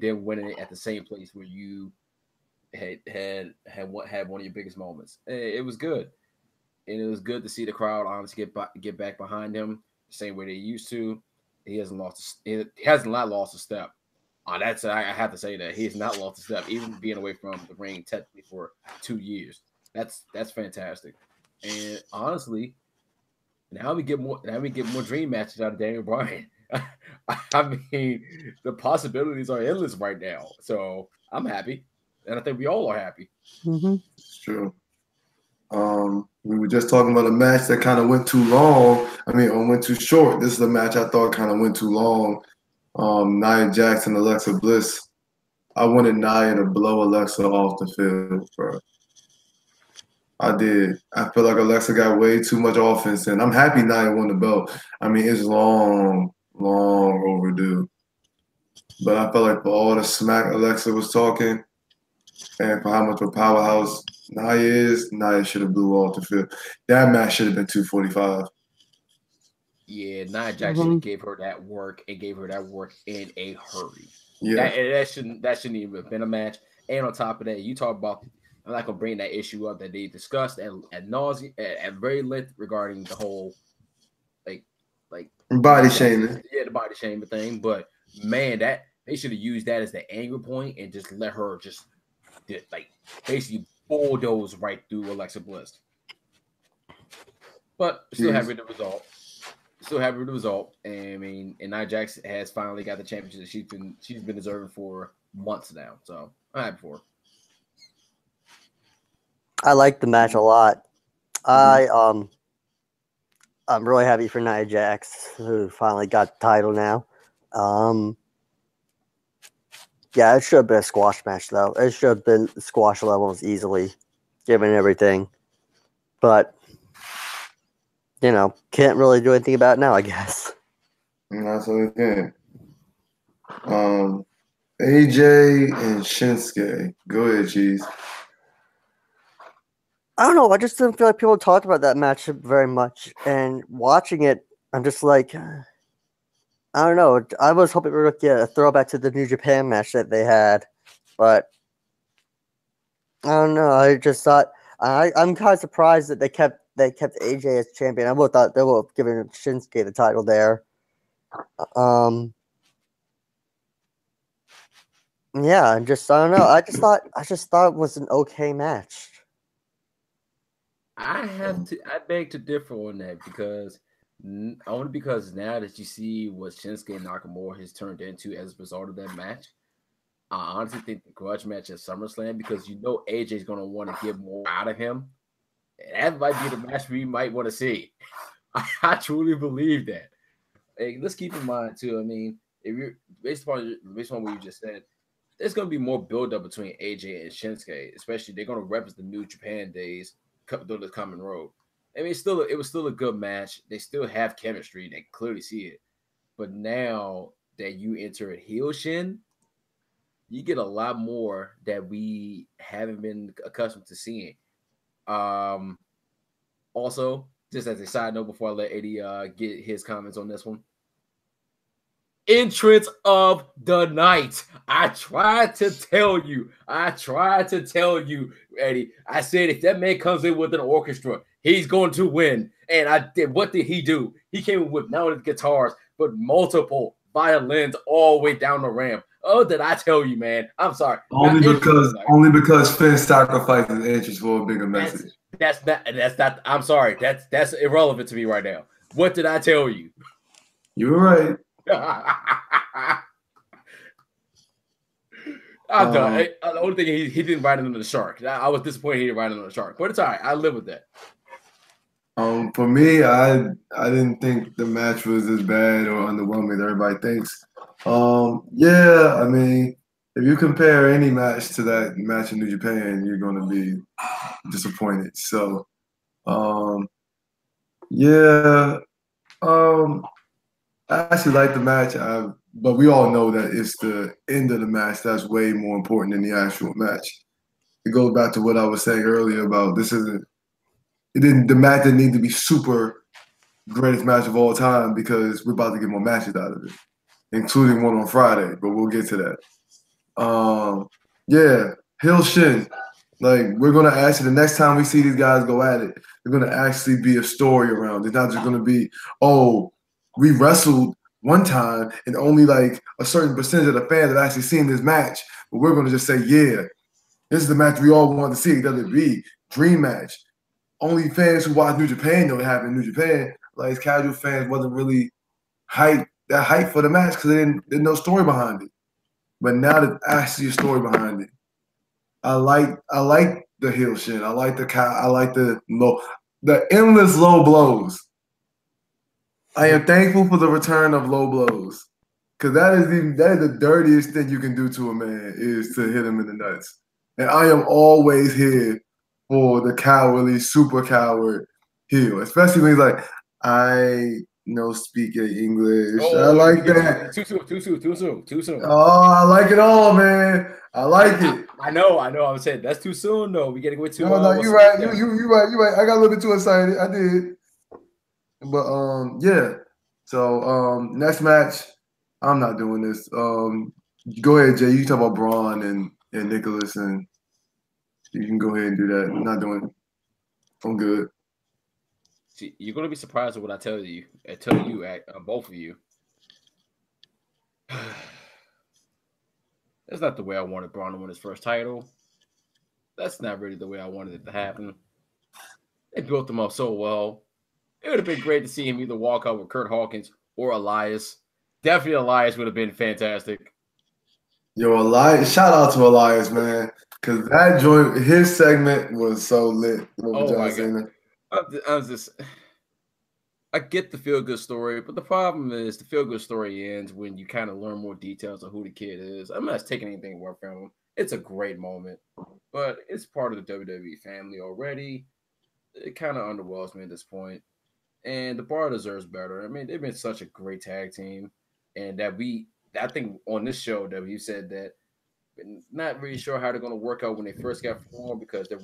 then winning it at the same place where you had one of your biggest moments. It was good. And it was good to see the crowd honestly get back behind him the same way they used to. He hasn't lost a step. I have to say that he has not lost a step, even being away from the ring technically for 2 years. That's fantastic. And honestly, now we get more dream matches out of Daniel Bryan. I mean, the possibilities are endless right now. So I'm happy, and I think we all are happy. Mm-hmm. It's true. We were just talking about a match that kind of went too long. Or went too short. This is a match I thought kind of went too long. Nia Jax and Alexa Bliss. I wanted Nia to blow Alexa off the field, bro. I did. I feel like Alexa got way too much offense, and I'm happy Nia won the belt. It's long overdue. But I felt like for all the smack Alexa was talking, and for how much of a powerhouse Nia should have blew off the field. That match should have been 245. Yeah, Nia Jax gave her that work and gave her that work in a hurry. Yeah, that shouldn't even have been a match. And on top of that, you talk about, I'm not gonna bring that issue up that they discussed at nausea at very length regarding the whole like body shaming. Yeah, the body shaming thing. But man, that they should have used that as the anger point and just let her just basically bulldoze right through Alexa Bliss. But still happy with the result. And Nia Jax has finally got the championship that she's been deserving for months now. So I'm happy for her. I like the match a lot. I'm really happy for Nia Jax, who finally got the title now. Yeah, it should have been a squash match, though. It should have been squash levels easily, given everything. But, can't really do anything about it now, I guess. That's what we can. AJ and Shinsuke. Go ahead, Cheese. I don't know. I just didn't feel like people talked about that match very much. And watching it, I'm just like, I don't know. I was hoping we were going to get a throwback to the New Japan match that they had. But I don't know. I just thought I'm kind of surprised that they kept AJ as champion. I would have thought they would have given Shinsuke the title there. Yeah, I don't know. I just thought it was an okay match. I beg to differ on that because Only because now that you see what Shinsuke Nakamura has turned into as a result of that match, I honestly think the grudge match at SummerSlam, because you know AJ's going to want to get more out of him. That might be the match we might want to see. I truly believe that. Hey, let's keep in mind too. I mean, if you're based on what you just said, there's going to be more build up between AJ and Shinsuke, especially they're going to represent the New Japan days through the common road. I mean, it was still a good match. They still have chemistry. They clearly see it. But now that you enter a heel Shin, you get a lot more that we haven't been accustomed to seeing. Also, just as a side note, before I let Eddie get his comments on this one, entrance of the night. I tried to tell you, Eddie. I said if that man comes in with an orchestra, he's going to win. And I did. What did he do? He came in with not only guitars but multiple violins all the way down the ramp. Oh, did I tell you, man? I'm sorry. Only because Finn sacrificed his entrance for a bigger message. That's not. I'm sorry. That's irrelevant to me right now. What did I tell you? You were right. I'm done. The only thing he didn't ride under the shark. I was disappointed he didn't ride under the shark, but it's all right. I live with that. For me, I didn't think the match was as bad or underwhelming as everybody thinks. Yeah, I mean, if you compare any match to that match in New Japan, you're going to be disappointed. So, yeah, I actually like the match, but we all know that it's the end of the match that's way more important than the actual match. It goes back to what I was saying earlier about the match didn't need to be super greatest match of all time because we're about to get more matches out of it, including one on Friday, but we'll get to that. Yeah, Hill Shin. Like, we're going to actually, the next time we see these guys go at it, they're going to actually be a story around. It's not just going to be, oh, we wrestled one time and only like a certain percentage of the fans have actually seen this match. But we're going to just say, yeah, this is the match we all want to see. WWE, dream match. Only fans who watch New Japan know it happened in New Japan. Like, casual fans wasn't really hyped for the match because there's no story behind it. But now there's actually a story behind it. I like the heel Shin. I like the endless low blows. I am thankful for the return of low blows. Because that is the dirtiest thing you can do to a man is to hit him in the nuts. And I am always here for the cowardly, super coward heel. Especially when he's like, I no speak English. I like that. Too soon. Oh, I like it all, man. I like it. I know. I'm saying that's too soon, though. We gotta go to. No, you're right. You're right. I got a little bit too excited. I did. But yeah. So next match, I'm not doing this. Go ahead, Jay. You talk about Braun and Nicholas, and you can go ahead and do that. I'm not doing it. I'm good. See, you're gonna be surprised at what I tell you. Both of you. That's not the way I wanted Braun to win his first title. That's not really the way I wanted it to happen. They built him up so well. It would have been great to see him either walk out with Kurt Hawkins or Elias. Definitely Elias would have been fantastic. Yo, Elias, shout out to Elias, man. Because that joint, his segment was so lit. Oh my God. I get the feel-good story, but the problem is the feel-good story ends when you kind of learn more details of who the kid is. I'm not taking anything away from him. It's a great moment, but it's part of the WWE family already. It kind of underwhelms me at this point, and the Bar deserves better. I mean, they've been such a great tag team, and I think on this show that we said that not really sure how they're going to work out when they first got formed because they're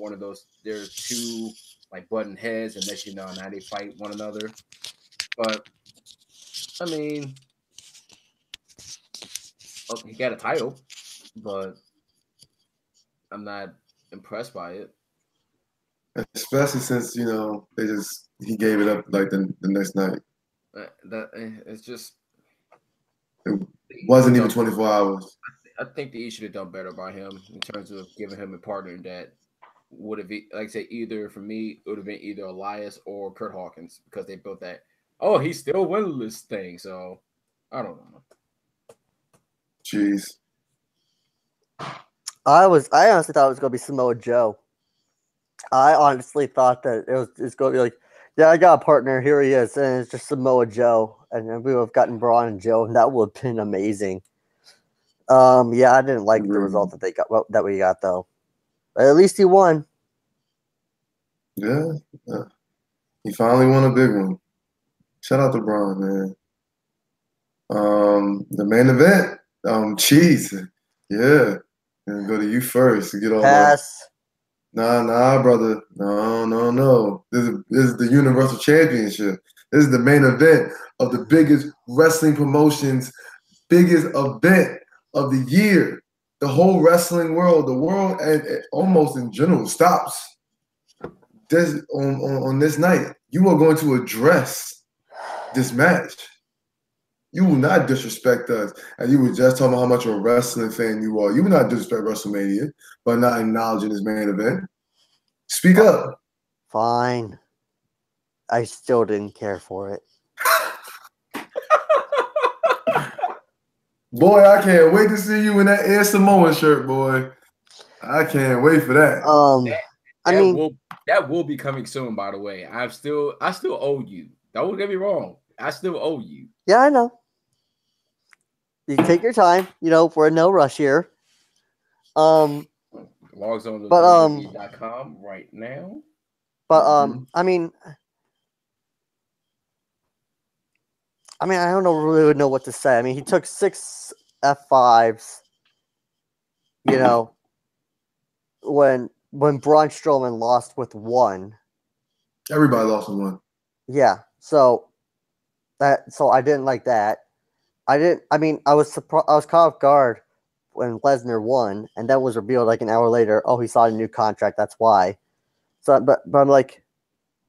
two like button heads, and next now they fight one another. But I mean, he got a title, but I'm not impressed by it. Especially since he gave it up like the next night. It's just it wasn't even 24 hours. I think they should have done better by him in terms of giving him a partner that would have, like I said, either for me, it would have been either Elias or Kurt Hawkins because they built that Oh, he's still winless thing. So I don't know. Jeez. I honestly thought it was gonna be Samoa Joe. I honestly thought that it's going to be like, yeah, I got a partner. Here he is, and it's just Samoa Joe, and then we would have gotten Braun and Joe, and that would have been amazing. Yeah, I didn't like the result that they got that we got though. But at least he won. Yeah, he finally won a big one. Shout out to Braun, man. The main event, Cheese. Yeah, and go to you first to get all the. Pass. Nah, brother. No. This is the Universal Championship. This is the main event of the biggest wrestling promotion's biggest event of the year. The whole wrestling world, the world, and almost in general, stops this on this night. You are going to address this match. You will not disrespect us. And you were just talking about how much of a wrestling fan you are. You will not disrespect WrestleMania by not acknowledging this main event. Speak up. Fine. I still didn't care for it. Boy, I can't wait to see you in that Air Samoan shirt, boy. I can't wait for that. That will be coming soon, by the way. I still owe you. Don't get me wrong. I still owe you. Yeah, I know. You take your time. We're in no rush here. Logs on the WWE.com right now. But I mean, I don't really know what to say. I mean, he took 6 F5s. When Braun Strowman lost with 1. Everybody lost with 1. Yeah, so I didn't like that. I was surprised. I was caught off guard when Lesnar won, and that was revealed like an hour later. Oh, he signed a new contract. That's why. So, but I'm like,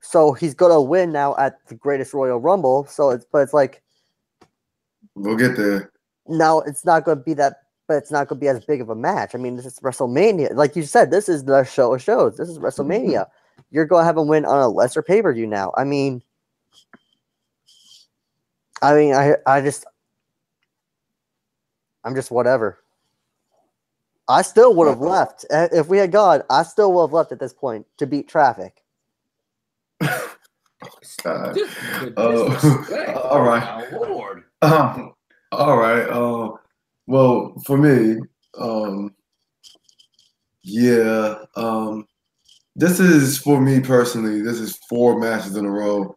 so he's gonna win now at the Greatest Royal Rumble. So it's like, we'll get there. Now it's not gonna be that, but it's not gonna be as big of a match. I mean, this is WrestleMania. Like you said, this is the show of shows. This is WrestleMania. You're gonna have him win on a lesser pay-per-view now. I'm just whatever. I still would have left. If we had gone, I still would have left at this point to beat traffic. All right. Oh, Lord. All right. Well, for me, this is, for me personally, this is 4 matches in a row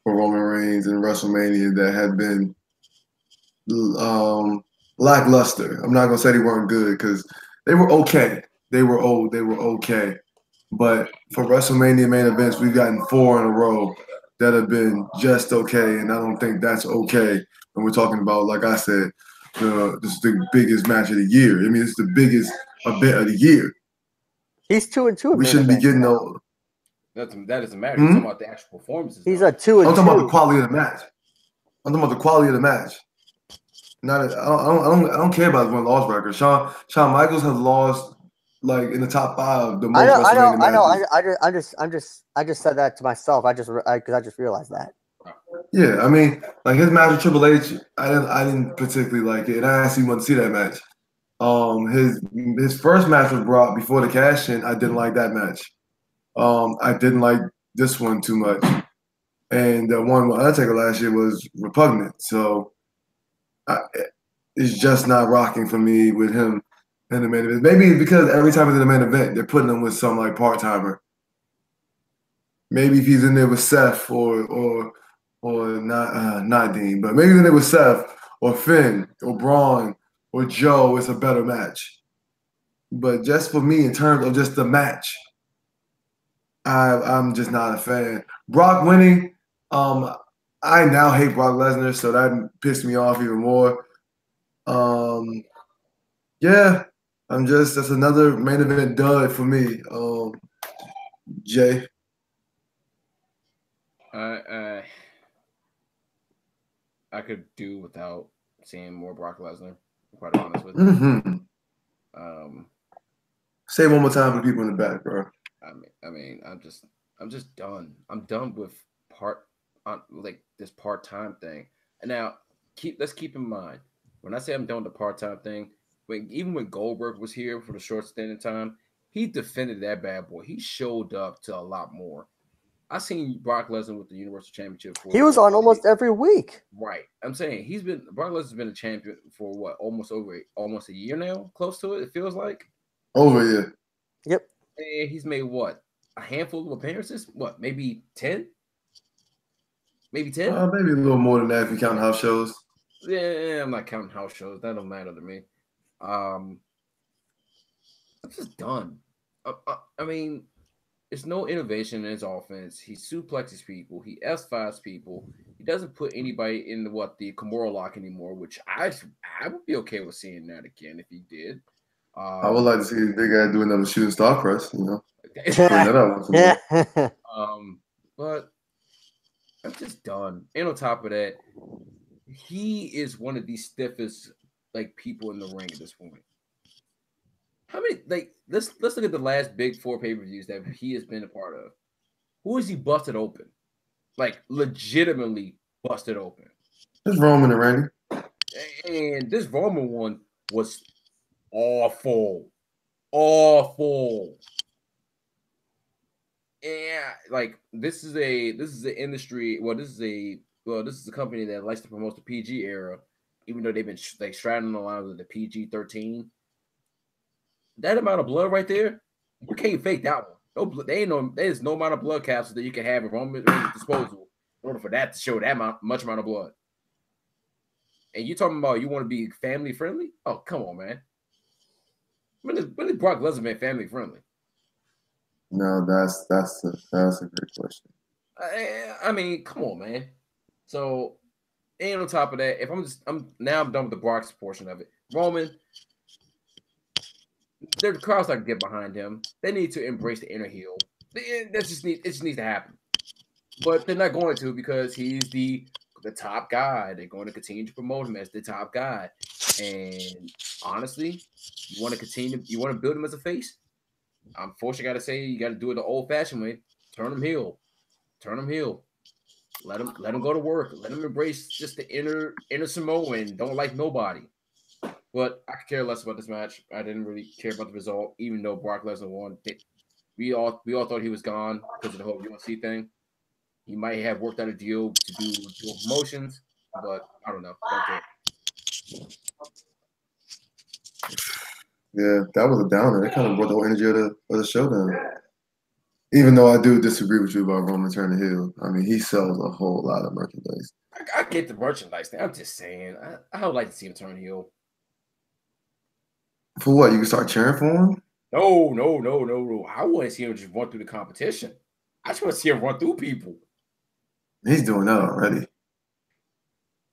for Roman Reigns in WrestleMania that have been lackluster. I'm not gonna say they weren't good because they were okay. They were okay. But for WrestleMania main events, we've gotten 4 in a row that have been just okay, and I don't think that's okay. And we're talking about, like I said, this is the biggest match of the year. I mean, it's the biggest event of the year. He's 2-2. We shouldn't be getting no. That doesn't matter. You're talking about the actual performances. He's a 2-2. I'm talking about the quality of the match. I'm talking about the quality of the match. I don't care about his win-loss record. Shawn Michaels has lost like in the top 5 the most WrestleMania matches. I just said that to myself. Because I just realized that. Yeah, I mean, like his match with Triple H, I didn't particularly like it, and I actually wanted to see that match. His first match with Brock before the cash-in, I didn't like that match. I didn't like this one too much, and the one with Undertaker last year was repugnant. So it's just not rocking for me with him in the main event. Maybe it's because every time he's in the main event, they're putting him with some like part-timer. Maybe if he's in there with Seth or not Dean, but maybe in there with Seth or Finn or Braun or Joe, it's a better match. But just for me, in terms of just the match, I'm just not a fan. Brock winning, I now hate Brock Lesnar, so that pissed me off even more. That's another main event dud for me. Jay. I could do without seeing more Brock Lesnar. Quite honest with you. Say it one more time for the people in the back, bro. I mean, I'm just done. I'm done with on like this part-time thing. And now let's keep in mind when I say I'm done with the part-time thing, even when Goldberg was here for the short stint of time, he defended that bad boy. He showed up to a lot more. I seen Brock Lesnar with the Universal Championship for He was on almost every week. Right. I'm saying Brock Lesnar's been a champion for what, almost a year now, close to it. It feels like over here. Yep. And he's made what, a handful of appearances? What, maybe 10? Maybe 10? Maybe a little more than that if you count house shows. Yeah, I'm not counting house shows. That don't matter to me. I'm just done. I mean, there's no innovation in his offense. He suplexes people. He S5s people. He doesn't put anybody in the Kimura lock anymore, which I would be okay with seeing that again if he did. I would like to see the big guy do another shooting star press, you know. Bring that up once more. But I'm just done. And on top of that, he is one of the stiffest people in the ring at this point. How many let's look at the last big 4 pay-per-views that he has been a part of. Who has he busted open? Legitimately busted open. It's Roman and Randy. And this Roman one was awful. Awful. Yeah, this is an industry. This is a company that likes to promote the PG era, even though they've been straddling the line with the PG-13. That amount of blood right there, you can't fake that one. No, there's no amount of blood capsules that you can have at Roman's disposal in order for that to show that much amount of blood. And you talking about you want to be family friendly? Oh, come on, man. When is Brock Lesnar been family friendly? No, that's a great question. I mean, come on, man. So, and on top of that, I'm done with the Brock's portion of it. Roman, the crowd's not gonna get behind him. They need to embrace the inner heel. It just needs to happen. But they're not going to because he's the top guy. They're going to continue to promote him as the top guy. And honestly, you want to build him as a face? Unfortunately, I gotta say you gotta do it the old-fashioned way. Turn him heel. Let him go to work. Let him embrace just the inner Samoan. Don't like nobody. But I could care less about this match. I didn't really care about the result, even though Brock Lesnar won. We all thought he was gone because of the whole UFC thing. He might have worked out a deal to do promotions, but I don't know. Don't care. Yeah, that was a downer. It kind of brought the whole energy of the show down. Even though I do disagree with you about Roman turning heel. I mean, he sells a whole lot of merchandise. I get the merchandise thing. I'm just saying. I would like to see him turn heel. For what? You can start cheering for him? No. I want to see him just run through the competition. I just want to see him run through people. He's doing that already.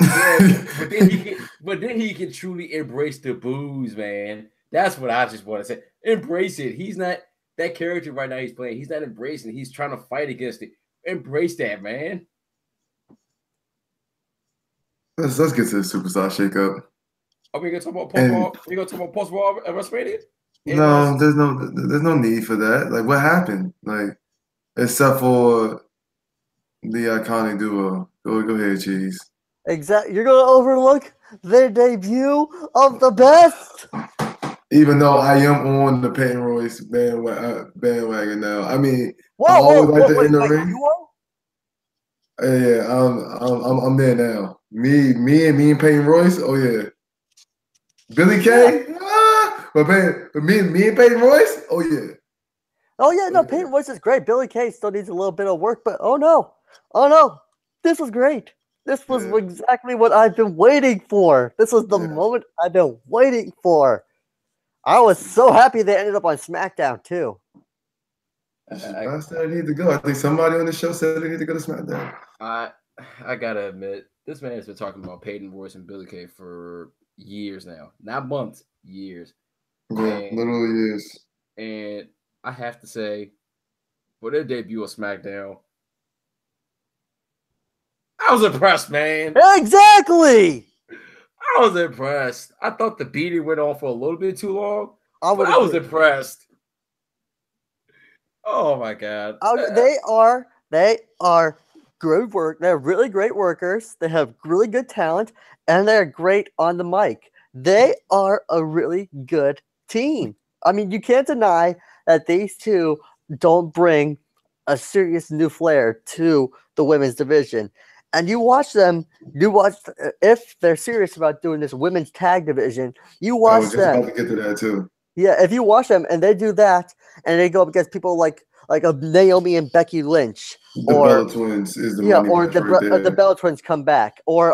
Yeah, but then he can truly embrace the booze, man. That's what I just want to say. Embrace it. He's not that character right now he's playing. He's not embracing it. He's trying to fight against it. Embrace that, man. Let's get to the superstar shakeup. Are we gonna talk about post-war? We gonna talk about post-war WrestleMania? No, there's no need for that. What happened? Except for the iconic duo. Go ahead, Cheese. Exactly. You're gonna overlook their debut of the best. Even though I am on the Peyton Royce bandwagon now. I mean, Whoa, I always like the inner ring. You are? Yeah, I'm there now. Me and Peyton Royce. Oh yeah. Billy Kay. Yeah. But me and Peyton Royce. Oh yeah. Oh yeah, no, Peyton Royce is great. Billy Kay still needs a little bit of work, but oh no, this was great. This was exactly what I've been waiting for. This was the moment I've been waiting for. I was so happy they ended up on SmackDown too. I said I need to go. I think somebody on the show said they need to go to SmackDown. I gotta admit, this man has been talking about Peyton Royce and Billy Kay for years now. Not months, years. Yeah, literally years. And I have to say, for their debut on SmackDown, I was impressed, man. Exactly. I was impressed. I thought the beating went on for a little bit too long. I was impressed. Oh my God. They are good work. They're really great workers. They have really good talent, and they're great on the mic. They are a really good team. I mean, you can't deny that these two don't bring a serious new flair to the women's division. And you watch them, if they're serious about doing this women's tag division, you I watch was just them. about to get to that too. Yeah, if you watch them and they do that, and they go up against people like a Naomi and Becky Lynch, The or Bella Twins is the money or match right there. the Bella Twins come back, or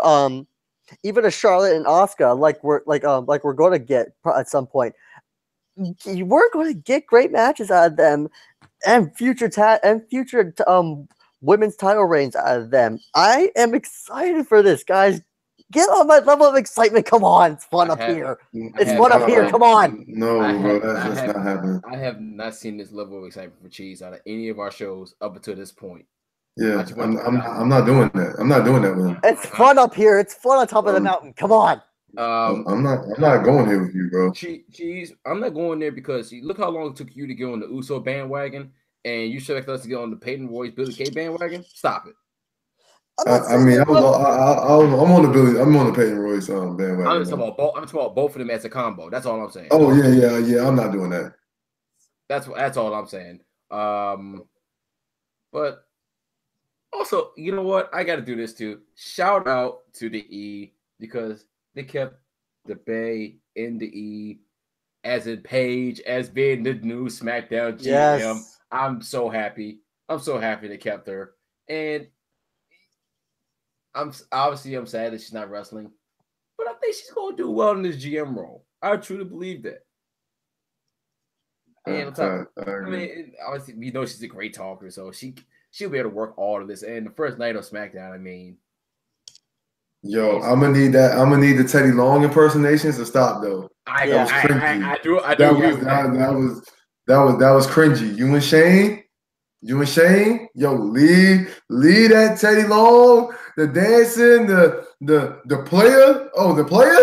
even a Charlotte and Asuka, like we're going to get at some point. We're going to get great matches out of them, and future women's title reigns out of them. I am excited for this, guys. Get on my level of excitement. Come on, it's fun up here. It's fun up here. Come on. No, bro, that's not happening. I have not seen this level of excitement for Cheese out of any of our shows up until this point. Yeah, I'm not doing that. I'm not doing that with him. It's fun up here. It's fun on top of the mountain. Come on. I'm not going here with you, bro. Cheese, I'm not going there because look how long it took you to get on the Uso bandwagon, and you expect us to get on the Peyton Royce Billy Kay bandwagon. Stop it. I'm on the Peyton Royce bandwagon. I'm talking about both of them as a combo. That's all I'm saying. Oh yeah. I'm not doing that. That's all I'm saying. But also, you know what? I got to do this too. Shout out to the E, because they kept the Bay in the E, as in Paige, as being the new SmackDown GM. Yes. I'm so happy. I'm so happy they kept her. And I'm sad that she's not wrestling, but I think she's going to do well in this GM role. I truly believe that. And I mean, obviously, we know she's a great talker, so she'll be able to work all of this. And the first night of SmackDown, I mean, yo, I'm gonna need the Teddy Long impersonations to stop though. I do. That was cringy. You and Shane, yo, leave that Teddy Long, the dancing, the player. Oh, the player?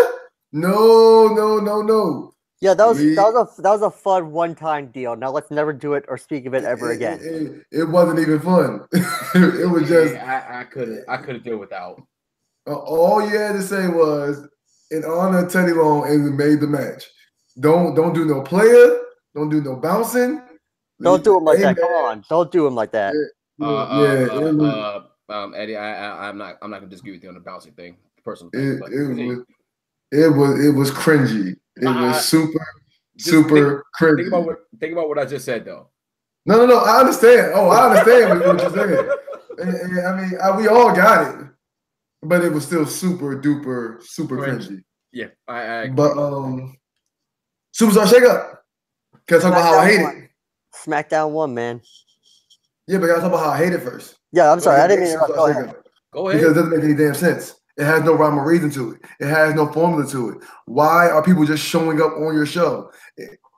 No. Yeah, that was a fun one-time deal. Now let's never do it or speak of it ever again. It wasn't even fun. It was just I could do without. All you had to say was in honor of Teddy Long, and we made the match. Don't do no player. Don't do no bouncing. Don't do him like that. Come on, don't do him like that. Eddie, I'm not gonna disagree with you on the bouncing thing. Personal thing, it was cringy. It was super cringy. Think about what I just said though. No. I understand. I understand what you're saying. And, I mean, we all got it, but it was still super cringy. Yeah, I agree. But Superstar Shakeup. Can I talk about how I hate it? SmackDown 1, man. Yeah, but I gotta talk about how I hate it first. Yeah, I'm sorry. I didn't mean to go ahead. Go ahead. Because it doesn't make any damn sense. It has no rhyme or reason to it. It has no formula to it. Why are people just showing up on your show?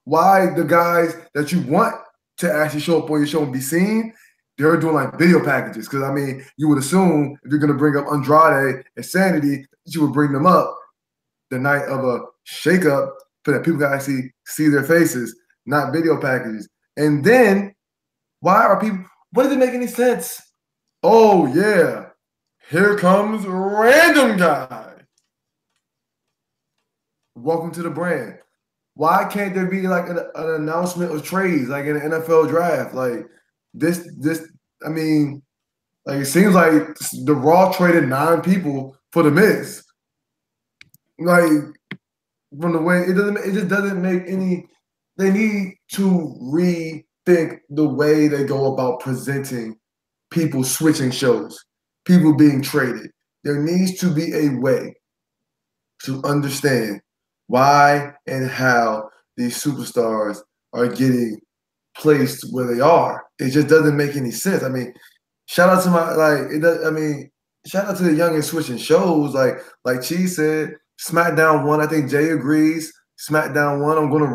Why the guys that you want to actually show up on your show and be seen, they're doing like video packages? Because, I mean, you would assume if you're going to bring up Andrade and Sanity, that you would bring them up the night of a shakeup so that people can actually see their faces, not video packages. And then, why are people – what does it make any sense? Oh, yeah. Here comes random guy. Welcome to the brand. Why can't there be like an announcement of trades like in an NFL draft? Like this, I mean, like it seems like the Raw traded 9 people for the Miz. Like from the way it just doesn't make any. They need to rethink the way they go about presenting people switching shows. People being traded. There needs to be a way to understand why and how these superstars are getting placed where they are. It just doesn't make any sense. I mean, shout out to shout out to the young and switching shows. Like Cheese said, SmackDown 1. I think Jay agrees. SmackDown 1. I'm gonna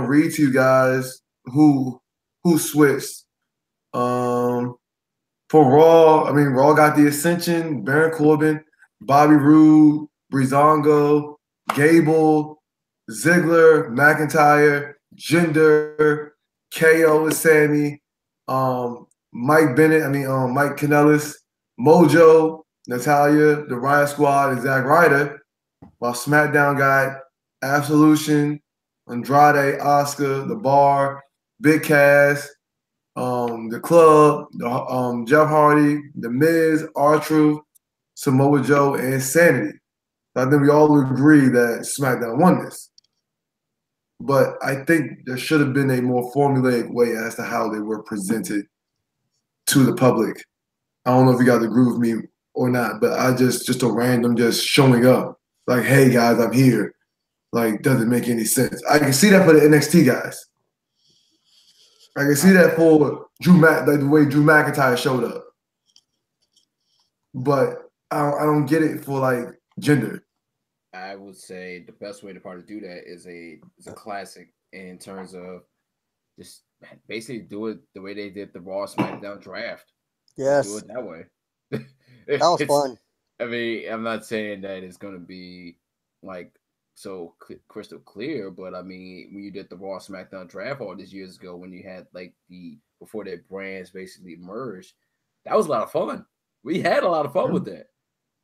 read to you guys who switched. For Raw, I mean, Raw got the Ascension, Baron Corbin, Bobby Roode, Breezango, Gable, Ziggler, McIntyre, Jinder, KO and Sammy, Mike Bennett, Mike Kanellis, Mojo, Natalia, the Riot Squad, and Zack Ryder, while SmackDown got Absolution, Andrade, Oscar, The Bar, Big Cass, the Club, Jeff Hardy, The Miz, R-Truth, Samoa Joe, and Sanity. So I think we all agree that SmackDown won this. But I think there should have been a more formulaic way as to how they were presented to the public. I don't know if you guys agree with me or not, but I just a random just showing up. Like, hey guys, I'm here. Like, doesn't make any sense. I can see that for the NXT guys. I can see that for like the way Drew McIntyre showed up. But I don't get it for like gender. I would say the best way to probably do that is a classic in terms of just basically do it the way they did the Raw SmackDown draft. Yes. Just do it that way. That was fun. I mean, I'm not saying that it's going to be like so crystal clear, but I mean, when you did the Raw SmackDown draft all these years ago, when you had like before their brands basically merged, that was a lot of fun. We had a lot of fun with that.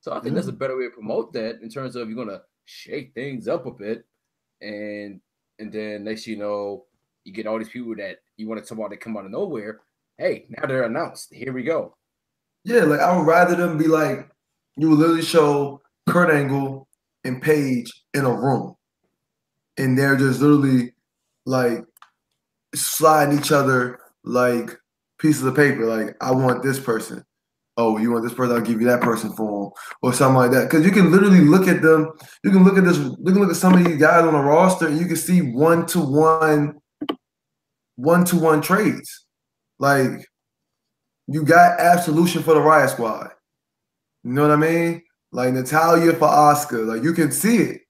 So I think that's a better way to promote that in terms of you're going to shake things up a bit. And then next you know, you get all these people that you want to talk about that come out of nowhere. Hey, now they're announced. Here we go. Yeah, like I would rather them be like, you would literally show Kurt Angle and Paige in a room. And they're just literally like sliding each other like pieces of paper. Like, I want this person. Oh, you want this person? I'll give you that person for them, or something like that. Because you can literally look at them. You can look at this. You can look at some of these guys on the roster, and you can see one-to-one trades. Like, you got Absolution for the Riot Squad. You know what I mean? Like Natalia for Oscar. Like, you can see it.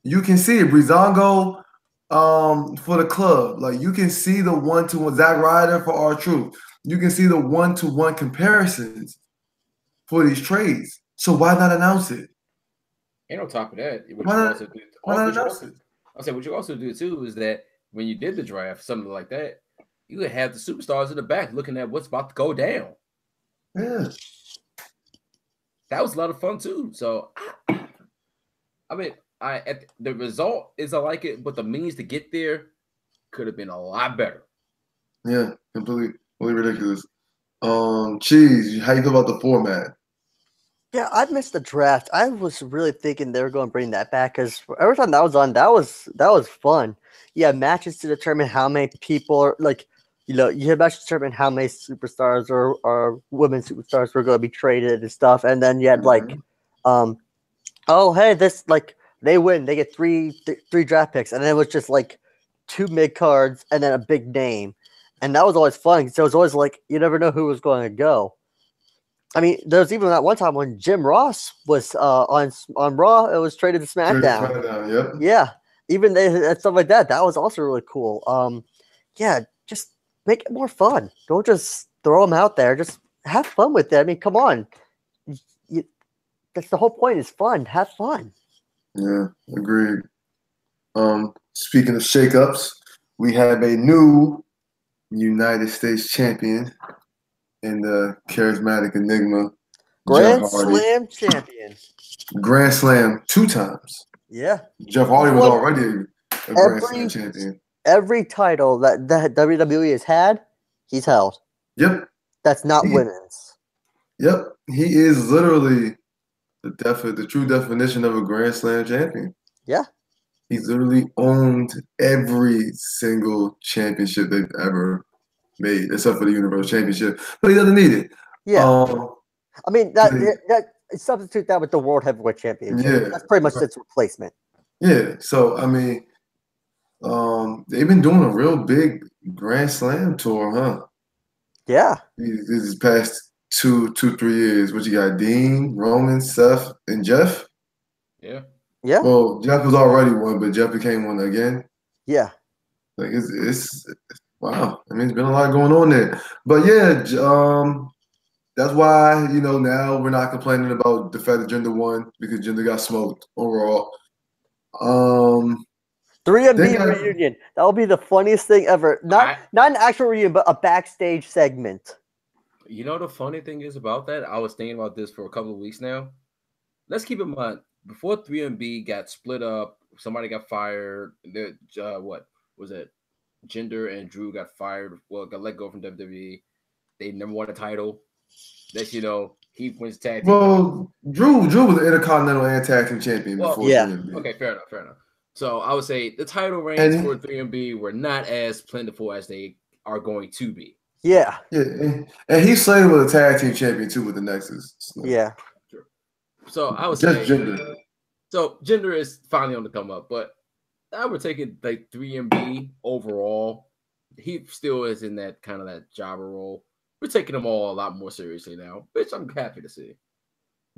You can see it. Breezango for the Club. Like, you can see the one-to-one. Zack Ryder for R-Truth. You can see the one-to-one comparisons for these trades. So why not announce it? And on top of that, Why not announce it? I'll say what you also do too is that when you did the draft, something like that, you would have the superstars in the back looking at what's about to go down. Yeah. That was a lot of fun too. So I mean, the result is I like it, but the means to get there could have been a lot better. Yeah, completely ridiculous. Cheese, how you feel about the format? Yeah, I missed the draft. I was really thinking they were going to bring that back because every time that was on, that was fun. Yeah, matches to determine how many people are like, you had matches to determine how many superstars or women superstars were going to be traded and stuff, and then you had like, oh hey, this like they win, they get three draft picks, and then it was just like 2 mid cards and then a big name. And that was always fun because it was always like you never know who was going to go. I mean, there was even that one time when Jim Ross was on Raw. It was traded to SmackDown. Yep. Yeah, even they and stuff like that. That was also really cool. Yeah, just make it more fun. Don't just throw them out there. Just have fun with it. I mean, come on. That's the whole point. Is fun. Have fun. Yeah, agreed. Speaking of shakeups, we have a new United States champion in the charismatic enigma. Grand Slam champion. Grand Slam 2 times. Yeah. Jeff Hardy was already a Grand Slam champion. Every title that WWE has had, he's held. Yep. That's not women's. Yep. He is literally the true definition of a Grand Slam champion. Yeah. He's literally owned every single championship they've ever made, except for the Universal Championship. But he doesn't need it. Yeah. I mean, that substitute that with the World Heavyweight Championship. Yeah. That's pretty much its replacement. Yeah. So, I mean, they've been doing a real big Grand Slam tour, huh? Yeah. These past 3 years. What you got? Dean, Roman, Seth, and Jeff? Yeah. Yeah. Well, Jeff was already one, but Jeff became one again. Yeah. Like it's wow. I mean, it's been a lot going on there. But yeah, that's why, now we're not complaining about the fact that Jinder won because Jinder got smoked overall. 3MB reunion. That will be the funniest thing ever. Not an actual reunion, but a backstage segment. You know the funny thing is about that? I was thinking about this for a couple of weeks now. Let's keep in mind before 3MB got split up, somebody got fired. What was it? Jinder and Drew got fired. Well, got let go from WWE. They never won a title. Next, he wins tag team. Well, Drew was the Intercontinental and Tag Team Champion before 3MB. Okay, fair enough. So I would say the title reigns for 3MB were not as plentiful as they are going to be. Yeah. And he's slated with a tag team champion too with the Nexus. So. Yeah. So I would just say Jinder. So Jinder is finally on the come up, but I would take it like 3MB overall. He still is in that kind of that jobber role. We're taking them all a lot more seriously now, which I'm happy to see.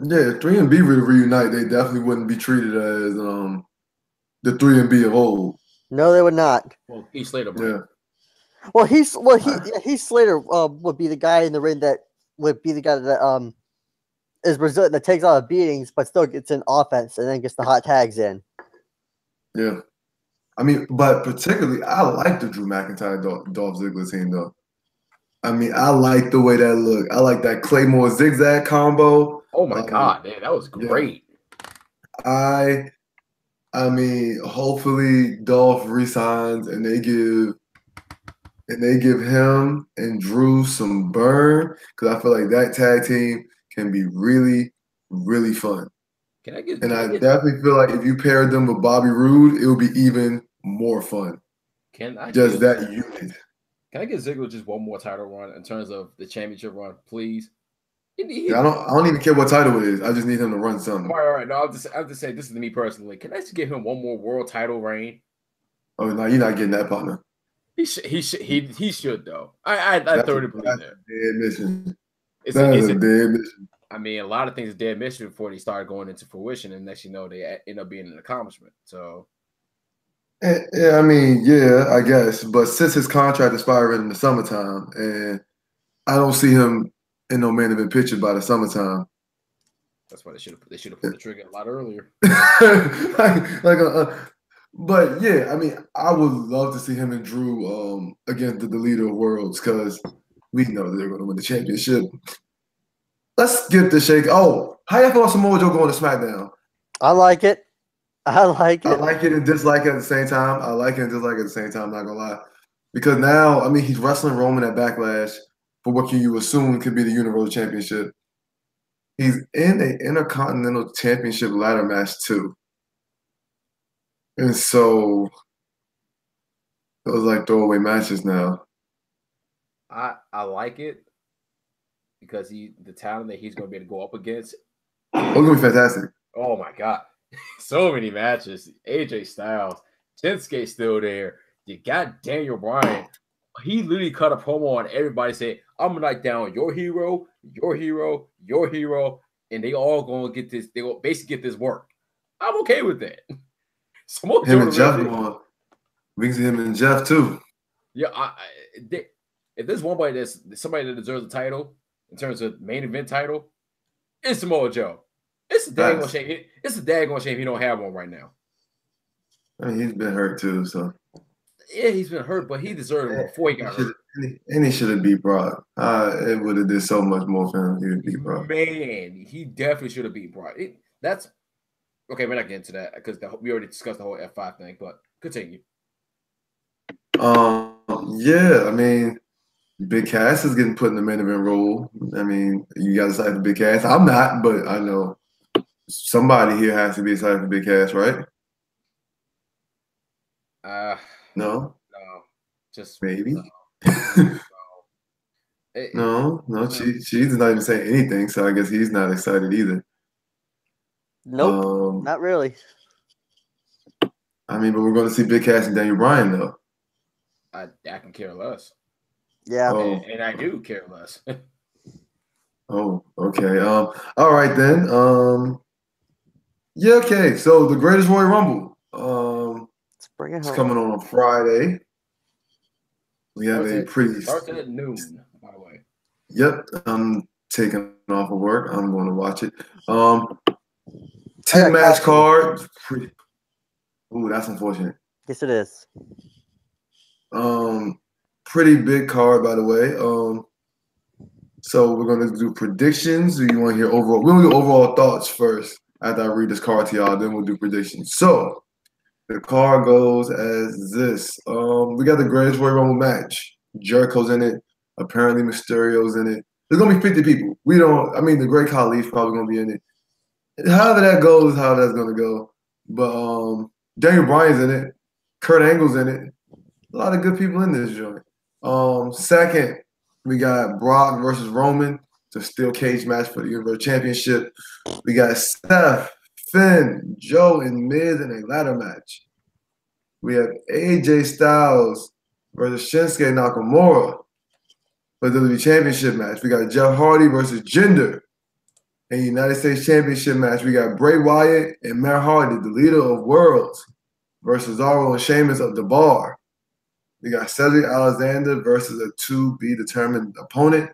Yeah, 3MB would reunite. They definitely wouldn't be treated as the 3MB of old. No, they would not. Well, Heath Slater. Yeah. Well, Heath Slater would be the guy in the ring that would be the guy that is resilient, that takes all the beatings, but still gets in offense and then gets the hot tags in. Yeah. I mean, but particularly, I like the Drew McIntyre Dolph Ziggler team, though. I mean, I like the way that look. I like that Claymore zigzag combo. Oh my God, man, that was great. Yeah. I mean, hopefully Dolph resigns and they give him and Drew some burn, because I feel like that tag team can be really, really fun. I definitely feel like if you paired them with Bobby Roode, it would be even more fun. That unit. Can I get Ziggler just one more title run in terms of the championship run, please? I don't even care what title it is. I just need him to run something. All right. No, I'll just say this is me personally. Can I just give him one more world title reign? Oh no, you're not getting that, partner. He should though. I thoroughly believe that. Dead mission. It's a dead mission. I mean, a lot of things are dead mission before they start going into fruition, and next they end up being an accomplishment. So. Yeah, I mean, yeah, I guess. But since his contract expired in the summertime, and I don't see him in no main event picture by the summertime. That's why they should have pulled the trigger a lot earlier. But yeah, I mean, I would love to see him and Drew against the leader of worlds, because we know that they're going to win the championship. Let's get the shake. Oh, how you feel about Samoa Joe going to SmackDown? I like it. I like it and dislike it at the same time. I like it and dislike it at the same time, not gonna lie. Because now, I mean, he's wrestling Roman at Backlash for what you assume could be the Universal Championship. He's in an Intercontinental Championship ladder match too. And so those like throwaway matches now. I like it because the talent that he's gonna be able to go up against. Oh, it's gonna be fantastic. Oh my God. So many matches. AJ Styles, Shinsuke still there. You got Daniel Bryan. He literally cut a promo on everybody saying, I'm gonna knock down your hero, your hero, your hero, and they all gonna get this. They will basically get this work. I'm okay with that. Him and Jeff going. We can see him and Jeff too. Yeah, if there's somebody that deserves a title in terms of main event title, it's Samoa Joe. It's a daggone shame. It's a daggone shame he don't have one right now. I mean, he's been hurt too, so. Yeah, he's been hurt, but he deserved it before he got hurt. And he should have beat Brock. It would have did so much more for him. He would beat Brock. Man, he definitely should have beat Brock. That's okay. We're not getting into that because we already discussed the whole F5 thing. But continue. Yeah, I mean, Big Cass is getting put in the main event role. I mean, you got to decide for Big Cass. I'm not, but I know somebody here has to be excited for Big Cass, right? No, just maybe. No. She's not even saying anything, so I guess he's not excited either. Nope, not really. I mean, but we're going to see Big Cass and Daniel Bryan, though. I can care less. Yeah, and I do care less. Oh, okay. All right then. Yeah, okay. So the Greatest Royal Rumble. Let's bring it home. It's coming on Friday. We have starts at noon, by the way. Yep, I'm taking off of work. I'm going to watch it. 10-match card. Ooh, that's unfortunate. Yes, it is. Pretty big card, by the way. So we're gonna do predictions. Or you want to hear overall? We'll do overall thoughts first. After I read this card to y'all, then we'll do predictions. So the card goes as this. We got the Greatest Royal Rumble match. Jericho's in it. Apparently Mysterio's in it. There's gonna be 50 people. The Great Khali's probably gonna be in it. However that goes, how that's gonna go. But Daniel Bryan's in it. Kurt Angle's in it. A lot of good people in this joint. Second, we got Brock versus Roman. It's a steel cage match for the Universal Championship. We got Seth, Finn, Joe, and Miz in a ladder match. We have AJ Styles versus Shinsuke Nakamura for the WWE Championship match. We got Jeff Hardy versus Jinder. In the United States Championship match, we got Bray Wyatt and Matt Hardy, the leader of worlds, versus Cesaro and Sheamus of the Bar. We got Cedric Alexander versus a to-be-determined opponent.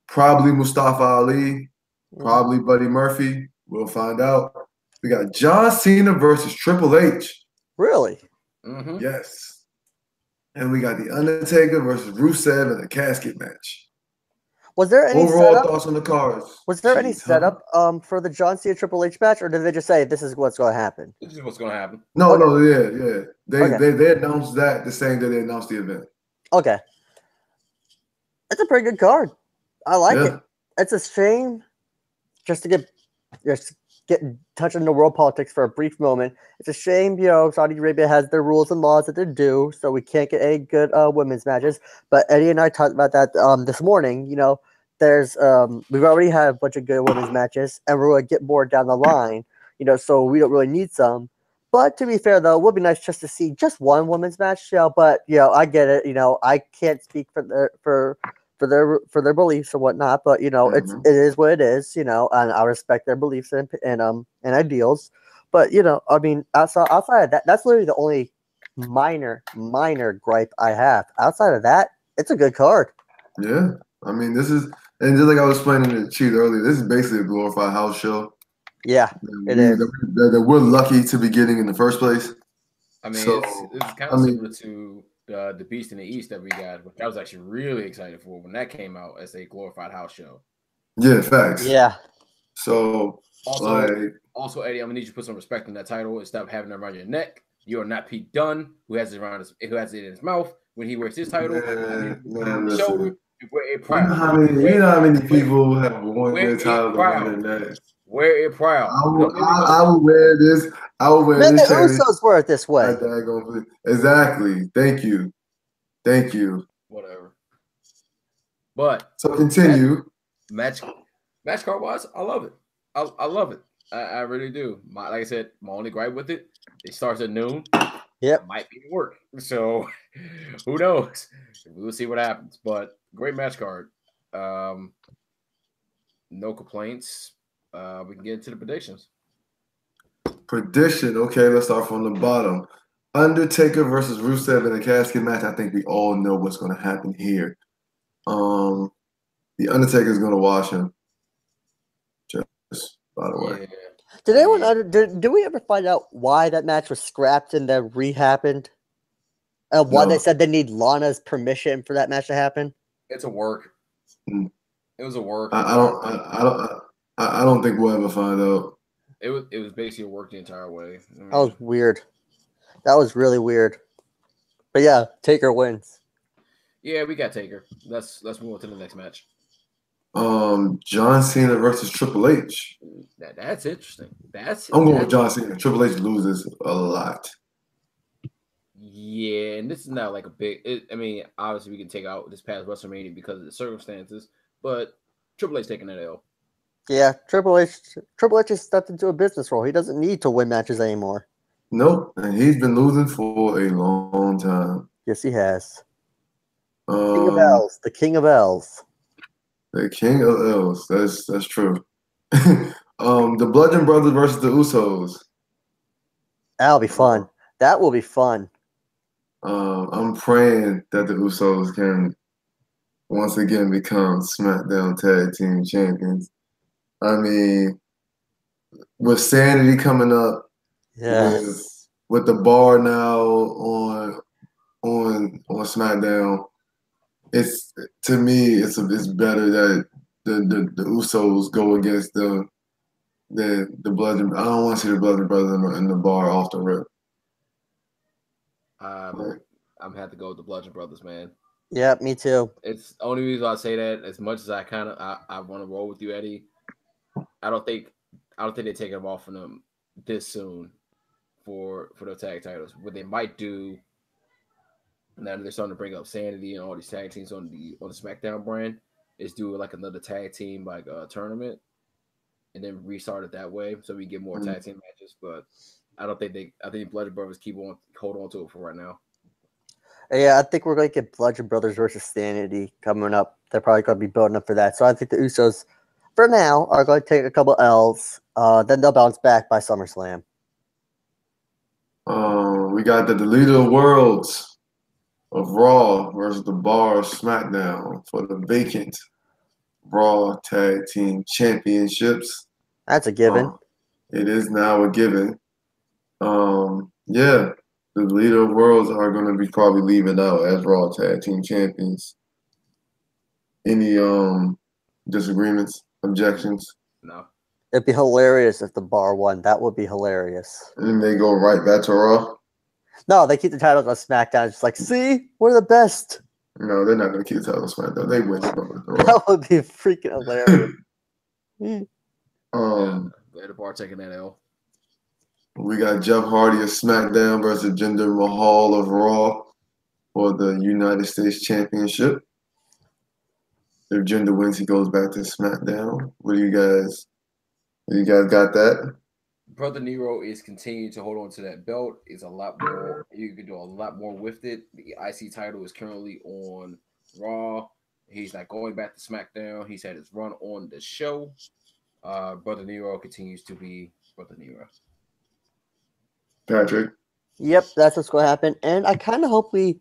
Probably Mustafa Ali, probably Buddy Murphy. We'll find out. We got John Cena versus Triple H. Really? Mm-hmm. Yes. And we got The Undertaker versus Rusev in a casket match. Was there any overall setup? thoughts on the cards? Was there any setup for the John Cena Triple H match, or did they just say this is what's going to happen? This is what's going to happen. No, Okay. yeah. They announced that the same day they announced the event. Okay. It's a pretty good card. I like it. It's a shame just to get touch into world politics for a brief moment. It's a shame, Saudi Arabia has their rules and laws that they do, so we can't get any good women's matches. But Eddie and I talked about that this morning. There's we've already had a bunch of good women's matches, and we're going to get more down the line. So we don't really need some. But to be fair, though, it would be nice just to see just one women's match. But I get it. I can't speak for their beliefs and whatnot, but it is what it is, and I respect their beliefs and ideals. But outside of that, that's literally the only minor gripe I have. Outside of that, it's a good card. Yeah, this is, and just like I was explaining to Cheat earlier, this is basically a glorified house show. Yeah, it is. That we're lucky to be getting in the first place. It's kind of similar to the Beast in the East that we got, which I was actually really excited for when that came out as a glorified house show. Yeah, facts. Yeah. So also, Eddie, I'm gonna need you to put some respect on that title and stop having it around your neck. You are not Pete Dunne, who has it in his mouth when he wears his title. Shoulder, you wear it proud. You know how many people have worn their title around their neck. Wear it proud. I will wear this. I will wear this. The Usos wear it this way. Exactly. Thank you. Whatever. But so continue. Match card wise, I love it. I love it. I really do. Like I said, my only gripe with it starts at noon. Yep. It might be work. So who knows? We'll see what happens. But great match card. No complaints. We can get into the predictions. Prediction. Okay, let's start from the bottom. Undertaker versus Rusev in a casket match. I think we all know what's going to happen here. The Undertaker is going to wash him. Just by the way. Yeah. Did anyone? Did we ever find out why that match was scrapped and then re-happened? Why they said they need Lana's permission for that match to happen? It's a work. It was a work. I don't think we'll ever find out. It was basically a work the entire way. That was weird. That was really weird. But yeah, Taker wins. Yeah, we got Taker. Let's move on to the next match. John Cena versus Triple H. That's interesting. I'm going with John Cena. Triple H loses a lot. Yeah, and this is not like a big. Obviously we can take out this past WrestleMania because of the circumstances, but Triple H taking that L. Yeah, Triple H has stepped into a business role. He doesn't need to win matches anymore. Nope, and he's been losing for a long time. Yes, he has. King of L's. The King of L's. The King of L's. That's true. The Bludgeon Brothers versus the Usos. That'll be fun. That will be fun. I'm praying that the Usos can once again become SmackDown Tag Team Champions. With Sanity coming up, yes, with the Bar now on SmackDown, it's better that the Usos go against the Bludgeon. I don't want to see the Bludgeon Brothers in the bar off the rip. I'm gonna have to go with the Bludgeon Brothers, man. Yeah, me too. It's the only reason I say that. As much as I want to roll with you, Eddie, I don't think they're taking them off from them this soon for their tag titles. What they might do now that they're starting to bring up Sanity and all these tag teams on the SmackDown brand is do like another tag team like tournament and then restart it that way so we get more tag team matches. But I don't think I think Bludgeon Brothers hold on to it for right now. Yeah, I think we're going to get Bludgeon Brothers versus Sanity coming up. They're probably going to be building up for that. So I think the Usos, for now, are going to take a couple L's. Then they'll bounce back by SummerSlam. We got the Deleted Worlds of Raw versus the Bar of SmackDown for the vacant Raw Tag Team Championships. That's a given. It is now a given. Yeah, the Deleted Worlds are going to be probably leaving out as Raw Tag Team Champions. Any disagreements, objections? No. It'd be hilarious if the Bar won. That would be hilarious. And they go right back to Raw? No, they keep the titles on SmackDown. It's like, see, we're the best. No, they're not going to keep the titles on SmackDown. They win. That would be freaking hilarious. The Bar taking that L. We got Jeff Hardy of SmackDown versus Jinder Mahal of Raw for the United States Championship. If Jinder wins, he goes back to SmackDown. What do you guys got that? Brother Nero is continuing to hold on to that belt. It's a lot more. You can do a lot more with it. The IC title is currently on Raw. He's not going back to SmackDown. He's had his run on the show. Brother Nero continues to be Brother Nero. Patrick? Yep, that's what's going to happen. And I kind of hope we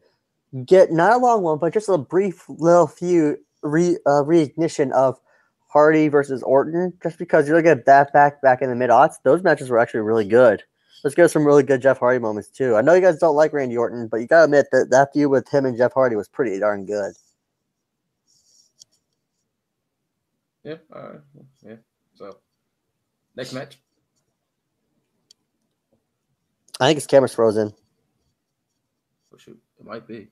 get not a long one, but just a brief little few reignition of Hardy versus Orton, just because you look at that back in the mid-aughts, those matches were actually really good. Let's get some really good Jeff Hardy moments, too. I know you guys don't like Randy Orton, but you got to admit that feud with him and Jeff Hardy was pretty darn good. Yeah, yeah. So, next match. I think his camera's frozen. Oh, shoot. It might be.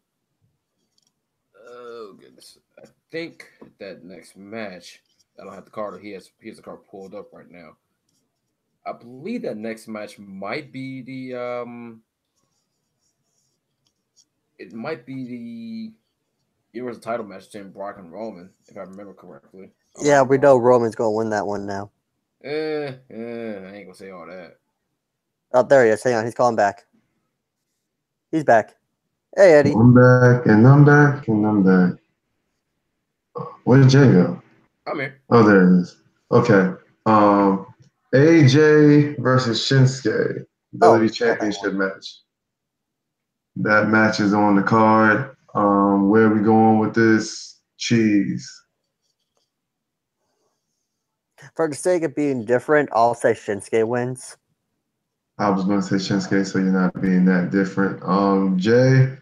Oh, goodness. I think that next match, I don't have the card. He has the card pulled up right now. I believe that next match might be it might be the Universal title match between Brock and Roman, if I remember correctly. Yeah, we know Roman's going to win that one now. I ain't going to say all that. Oh, there he is. Hang on. He's calling back. He's back. Hey, Eddie. I'm back, and I'm back, and I'm back. Where did Jay go? I'm here. Oh, there it is. Okay. AJ versus Shinsuke. WWE Championship match. That match is on the card. Where are we going with this? Cheese. For the sake of being different, I'll say Shinsuke wins. I was going to say Shinsuke, so you're not being that different. Jay?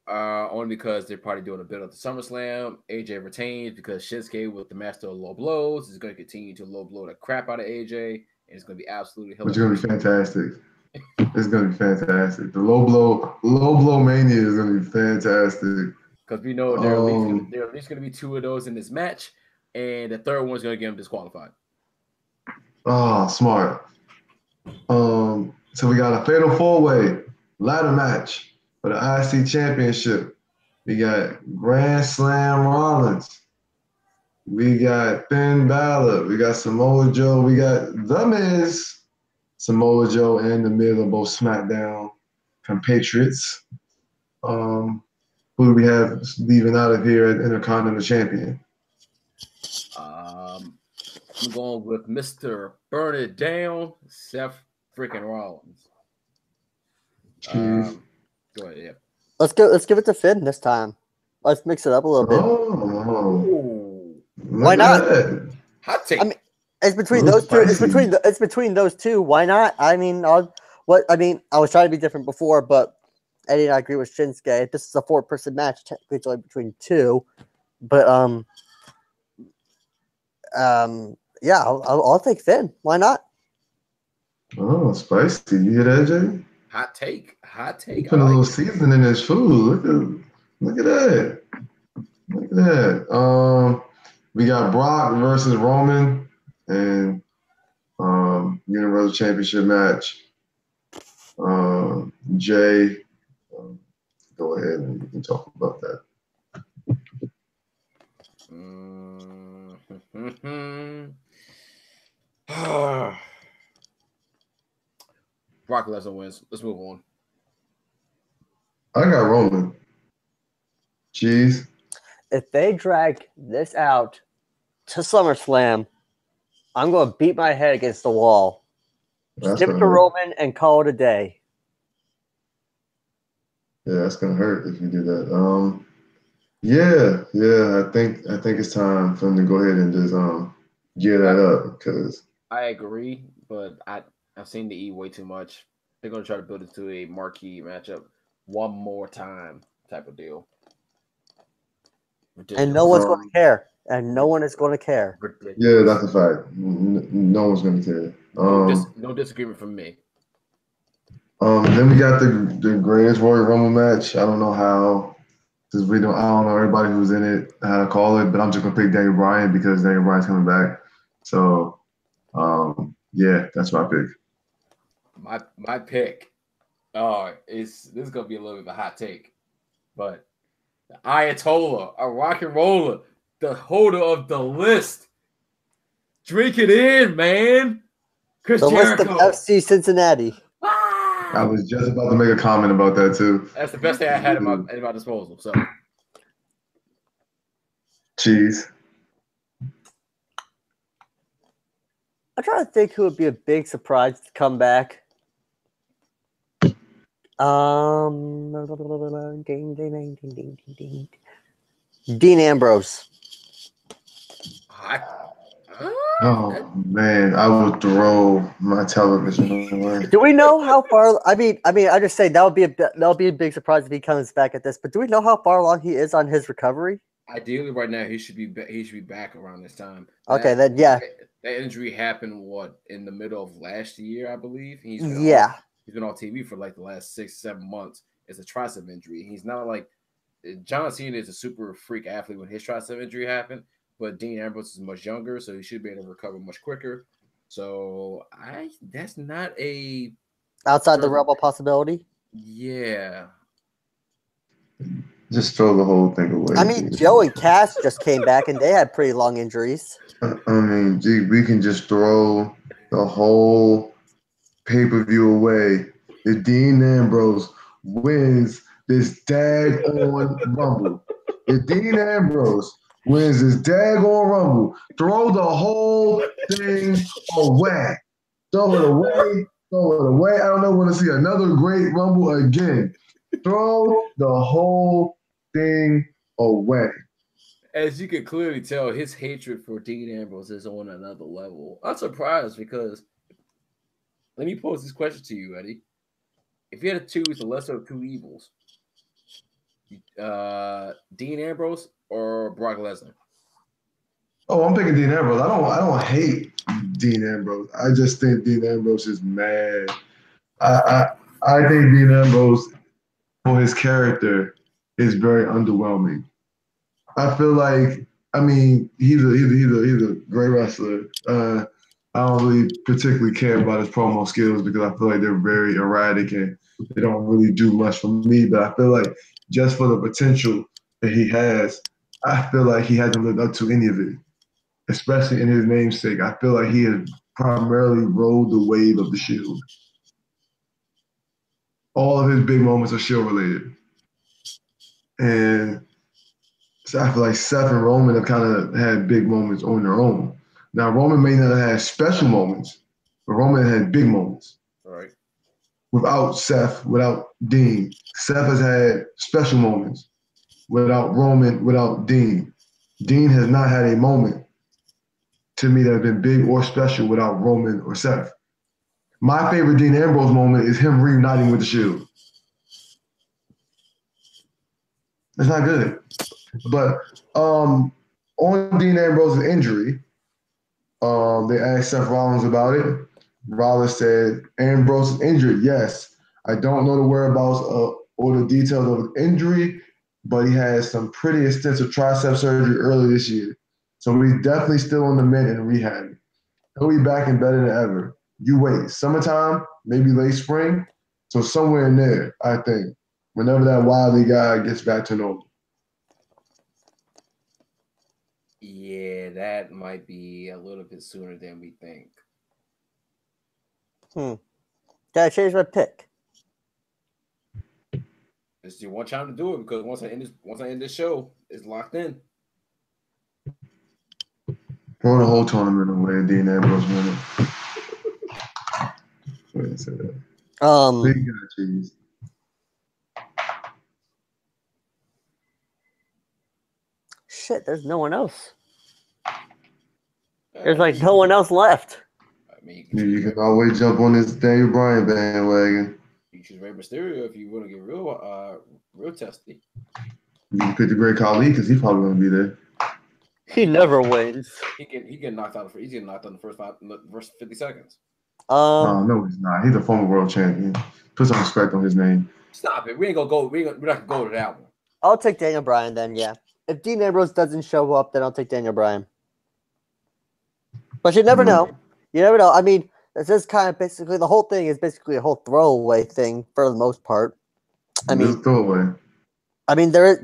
Only because they're probably doing a bit of the SummerSlam. AJ retains because Shinsuke, with the master of low blows, is going to continue to low blow the crap out of AJ, and it's going to be absolutely hilarious. It's going to be fantastic. It's going to be fantastic. The low blow mania is going to be fantastic. Because we know there are at least going to be two of those in this match, and the third one's going to get him disqualified. Oh, smart. So we got a fatal four-way ladder match for the IC Championship. We got Grand Slam Rollins. We got Finn Balor. We got Samoa Joe. We got The Miz. Samoa Joe and The Miz are both SmackDown compatriots. Who do we have leaving out of here at Intercontinental Champion? I'm going with Mr. Burn It Down, Seth freaking Rollins. Go ahead, yeah. Let's give it to Finn this time. Let's mix it up a little bit. Why not? Hot take. I mean, it's between those two. It's between those two. Why not? I mean, I was trying to be different before, but Eddie and I agree with Shinsuke. This is a 4-person match, technically it's only between two. But Yeah, I'll take Finn. Why not? Oh, spicy. You hear that, Jay? Hot take. Hot He take. put a little it. seasoning in his food. Look at that. Look at that. We got Brock versus Roman and Universal Championship match. Jay, go ahead and we can talk about that. Brock Lesnar wins. Let's move on. I got Roman. Cheese. If they drag this out to SummerSlam, I'm going to beat my head against the wall. That's Skip gonna to hurt. Roman and call it a day. Yeah, that's gonna hurt if you do that. Yeah. I think it's time for him to go ahead and just gear that up because I agree, but I've seen the E way too much. They're gonna try to build it to a marquee matchup one more time type of deal. And no one's going to care. And no one is going to care. yeah, that's a fact. No one's gonna care. No disagreement from me. Then we got the greatest Royal Rumble match. I don't know how, because I don't know everybody who's in it how to call it, but I'm just gonna pick Daniel Bryan because Daniel Bryan's coming back. So, yeah, that's my pick. My pick. This is gonna be a little bit of a hot take, but the Ayatollah, a rock and roller, the holder of the list. Drink it in, man. Chris The Jericho. list of FC Cincinnati. I was just about to make a comment about that too. That's the best thing I had at my disposal. So, cheese. I'm trying to think who would be a big surprise to come back. Dean Ambrose. Oh man, I would throw my television away. Do we know how far? I mean, I just say that would be a big surprise if he comes back at this. But do we know how far along he is on his recovery? Ideally, right now he should be back around this time. Okay, then yeah. That injury happened in the middle of last year, I believe. He's been on TV for like the last 6-7 months. It's a tricep injury. He's not like John Cena is a super freak athlete when his tricep injury happened, but Dean Ambrose is much younger, so he should be able to recover much quicker. So that's not a outside the realm of possibility. Yeah. Just throw the whole thing away. I mean, Joe and Cass just came back and they had pretty long injuries. I mean, gee, we can just throw the whole pay-per-view away. If Dean Ambrose wins this dag-on Rumble, if Dean Ambrose wins this dag-on Rumble, throw the whole thing away. Throw it away. I don't know when to see another great Rumble again. Throw the whole thing away. As you can clearly tell, his hatred for Dean Ambrose is on another level. I'm surprised because let me pose this question to you, Eddie. If you had to choose the lesser of two evils, Dean Ambrose or Brock Lesnar? Oh, I'm picking Dean Ambrose. I don't hate Dean Ambrose. I just think Dean Ambrose is mad. I think Dean Ambrose, for his character, is very underwhelming. I feel like, I mean, he's a great wrestler. I don't really particularly care about his promo skills because I feel like they're very erratic and they don't really do much for me. But I feel like just for the potential that he has, I feel like he hasn't lived up to any of it, especially in his namesake. I feel like he has primarily rode the wave of the Shield. All of his big moments are Shield related. And so I feel like Seth and Roman have kind of had big moments on their own. Now, Roman may not have had special moments, but Roman had big moments. All right. Without Seth, without Dean. Seth has had special moments. Without Roman, without Dean. Dean has not had a moment to me that has been big or special without Roman or Seth. My favorite Dean Ambrose moment is him reuniting with the Shield. It's not good. But on Dean Ambrose's injury, They asked Seth Rollins about it. Rollins said, Ambrose is injured. Yes. I don't know the whereabouts or the details of the injury, but he has some pretty extensive tricep surgery early this year. So he's definitely still on the mend and rehab. He'll be back and better than ever. You wait. Summertime, maybe late spring. So somewhere in there, I think, whenever that wily guy gets back to normal. Yeah, that might be a little bit sooner than we think. Can I change my pick? This is your one time to do it because once I end this show, it's locked in. Throw the whole tournament away, Dean Ambrose winning. Wait, say that. Big guy cheese. Shit, there's no one else. There's like no one else left. I mean, You can always jump on this Daniel Bryan bandwagon. You choose Rey Mysterio if you want to get real testy. You can pick the Great Khali because he's probably going to be there. He never wins. He get knocked out. He's getting knocked out in the first 50 seconds. No, he's not. He's a former world champion. Put some respect on his name. Stop it. We're not gonna go to that one. I'll take Daniel Bryan then. Yeah, if Dean Ambrose doesn't show up, then I'll take Daniel Bryan. But you never know. You never know. I mean, this is kind of basically the whole thing is basically a whole throwaway thing for the most part. I mean, throwaway. I mean, they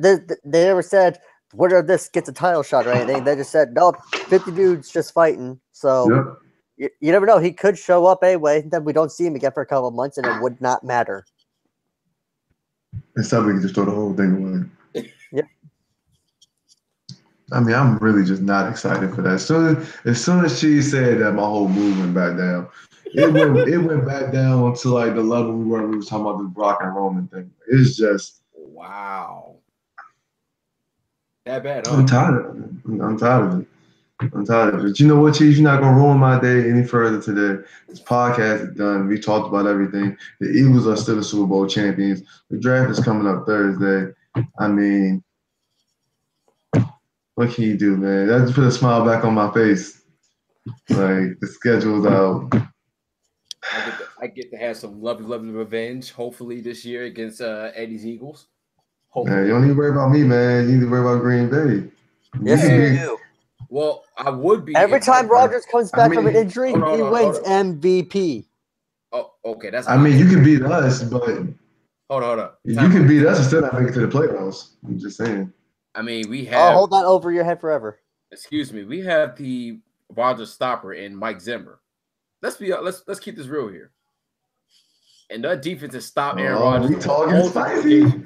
never said winner of this gets a title shot or anything. They just said no, 50 dudes just fighting. So you never know. He could show up anyway. Then we don't see him again for a couple of months, and it would not matter. It's time we can just throw the whole thing away. Yep. I mean, I'm really just not excited for that. As soon as she said that, my whole mood went back down. It went back down to like the level we were talking about the Brock and Roman thing. It's just wow. That bad, huh? I'm tired of it. I'm tired of it. But you know what, Chief? You're not gonna ruin my day any further today. This podcast is done. We talked about everything. The Eagles are still the Super Bowl champions. The draft is coming up Thursday. I mean, what can you do, man? That just put a smile back on my face. Like the schedule's out. I get to have some lovely revenge, hopefully this year against Eddie's Eagles. Hopefully. Man, you don't need to worry about me, man. You need to worry about Green Bay. Yes, you do. Well, I would be. Every time Rodgers comes back from an injury, he wins MVP. Oh, okay. That's. I mean, you can beat us, but hold on. You can beat us and still not make it to the playoffs. I'm just saying. I mean, we have. Oh, hold that over your head forever. Excuse me. We have the Rodgers stopper in Mike Zimmer. Let's keep this real here. And that defense has stopped Aaron Rodgers we talking spicy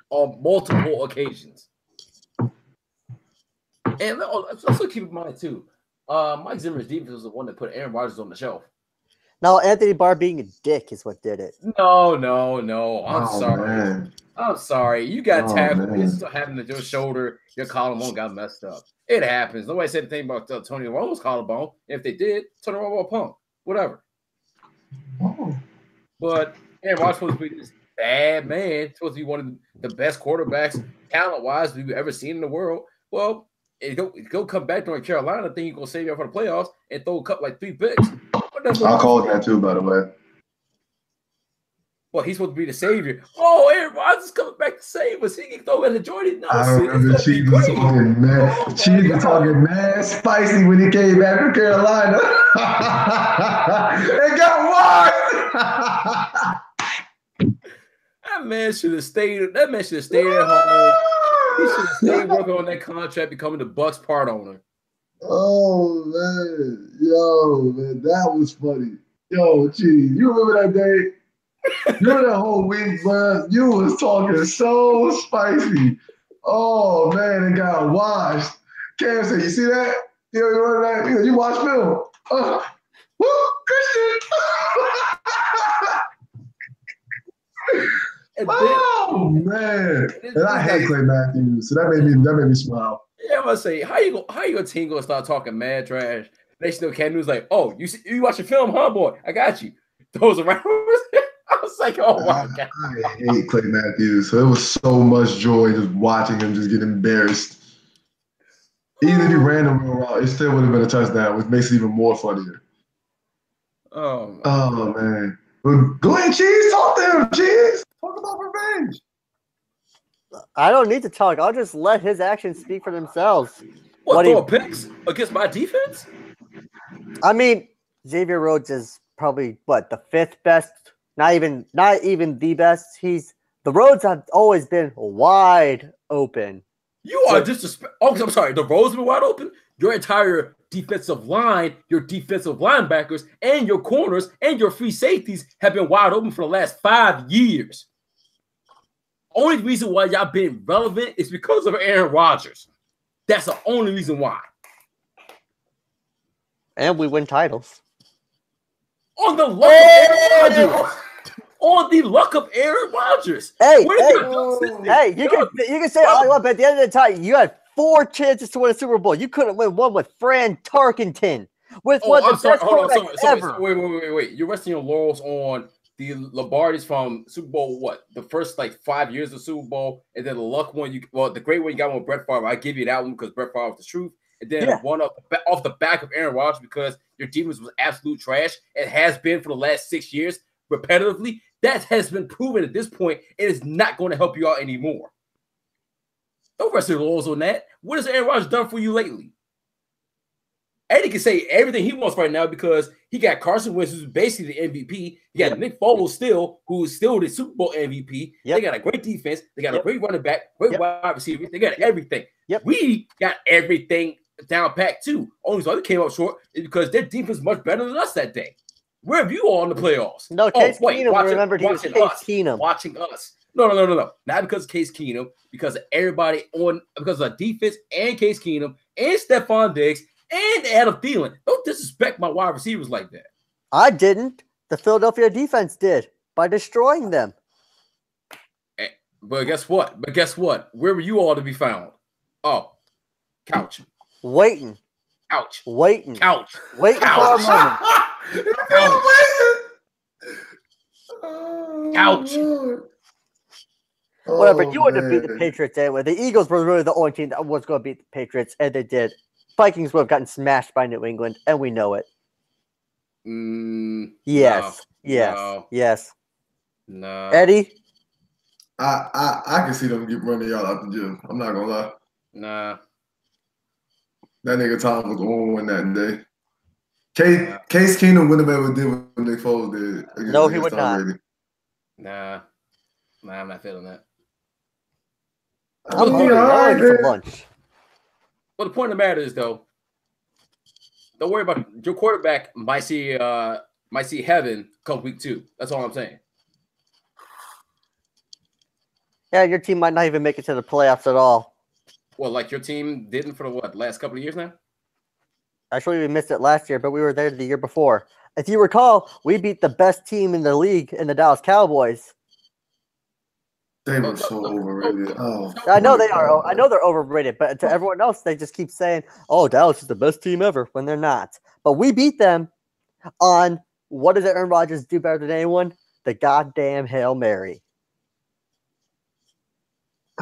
on multiple occasions. And let's also keep in mind too, Mike Zimmer's defense was the one that put Aaron Rodgers on the shelf. No, Anthony Barr being a dick is what did it. No. I'm sorry. Man. I'm sorry. You got tackled. It's having your shoulder, your collarbone got messed up. It happens. Nobody said anything about Tony Romo's collarbone. If they did, Tony Romo a punk. Whatever. Oh. But Aaron Rodgers supposed to be this bad man, supposed to be one of the best quarterbacks, talent-wise, we've ever seen in the world. Well, go come back during Carolina, think you're going to save you up for the playoffs and throw a couple like 3 picks. I called that too, by the way. Well, he's supposed to be the savior. Oh, Aaron Rodgers is coming back to save us. He can throw in the Jordan. No, I remember she was talking mad. She was talking mad spicy when he came back from Carolina. It got washed. That man should have stayed at home. He should have stayed working on that contract, becoming the Bucks part owner. Oh man, that was funny. Yo, gee, you remember that day? You remember that whole week, bro? You was talking so spicy. Oh man, it got washed. Cam said, "You see that? You remember that? You watch film? Woo, Christian!" Oh man, and I hate Clay Matthews, so that made me smile. Yeah, I'm gonna say, how your team gonna start talking mad trash? They still Cam Newton's like, oh, you watch a film, huh, boy? I got you. Those around. I was like, oh my god. I hate Clay Matthews. So it was so much joy just watching him just get embarrassed. Even if he ran the real route, it still would have been a touchdown, which makes it even more funnier. Oh, Oh man. Well, go ahead, Cheese. Talk to him, Cheese. Talk about revenge. I don't need to talk. I'll just let his actions speak for themselves. what throw picks against my defense? I mean, Xavier Rhodes is probably the fifth best. Not even the best. The roads have always been wide open. You are disrespect. Oh, I'm sorry. The roads have been wide open. Your entire defensive line, your defensive linebackers, and your corners and your free safeties have been wide open for the last 5 years. Only reason why y'all been relevant is because of Aaron Rodgers. That's the only reason why. And we win titles. On the luck of Aaron Rodgers. On the luck of Aaron Rodgers. Hey, you can say all you want, but at the end of the time, you had 4 chances to win a Super Bowl. You couldn't win one with Fran Tarkenton. With one of the best quarterbacks ever. Wait. You're resting your laurels on the Lombardis from Super Bowl, the first 5 years of Super Bowl, and then the luck one, the great one you got with Brett Favre. I give you that one because Brett Favre was the truth. And then one off the back of Aaron Rodgers because your defense was absolute trash. It has been for the last 6 years repetitively. That has been proven at this point. It is not going to help you out anymore. Don't rest your laurels on that. What has Aaron Rodgers done for you lately? Eddie can say everything he wants right now because he got Carson Wentz, who's basically the MVP. He got Nick Foles still, who's still the Super Bowl MVP. They got a great defense. They got a great running back, great wide receiver. They got everything. We got everything down packed too. Only so they came up short is because their defense is much better than us that day. Where have you all in the playoffs? No, Case Keenum remembered he was Case Keenum. Watching us. No. Not because of Case Keenum, because of everybody because of the defense and Case Keenum and Stephon Diggs and Adam Thielen. Don't disrespect my wide receivers like that. I didn't. The Philadelphia defense did by destroying them. But guess what? Where were you all to be found? Oh, couch. Waiting. Couch. Waiting. Couch. Waiting for a moment. Couch. Whatever. You would have beat the Patriots anyway. The Eagles were really the only team that was going to beat the Patriots, and they did. Vikings would have gotten smashed by New England, and we know it. Yes. No. Eddie? I can see them running y'all out the gym. I'm not gonna lie. Nah. That nigga Tom was on that day. Case Keenum wouldn't have ever did what Nick Foles did. No, he would not. Nah, I'm not feeling that. I'm hungry for lunch. Well, the point of the matter is, though, don't worry about it. Your quarterback might see heaven come week 2. That's all I'm saying. Yeah, your team might not even make it to the playoffs at all. Well, like your team didn't for the last couple of years now? Actually, we missed it last year, but we were there the year before. If you recall, we beat the best team in the league in the Dallas Cowboys. They were so overrated. Oh, I know they are. I know they're overrated, but to everyone else, they just keep saying, "Oh, Dallas is the best team ever," when they're not. But we beat them on what does Aaron Rodgers do better than anyone? The goddamn Hail Mary.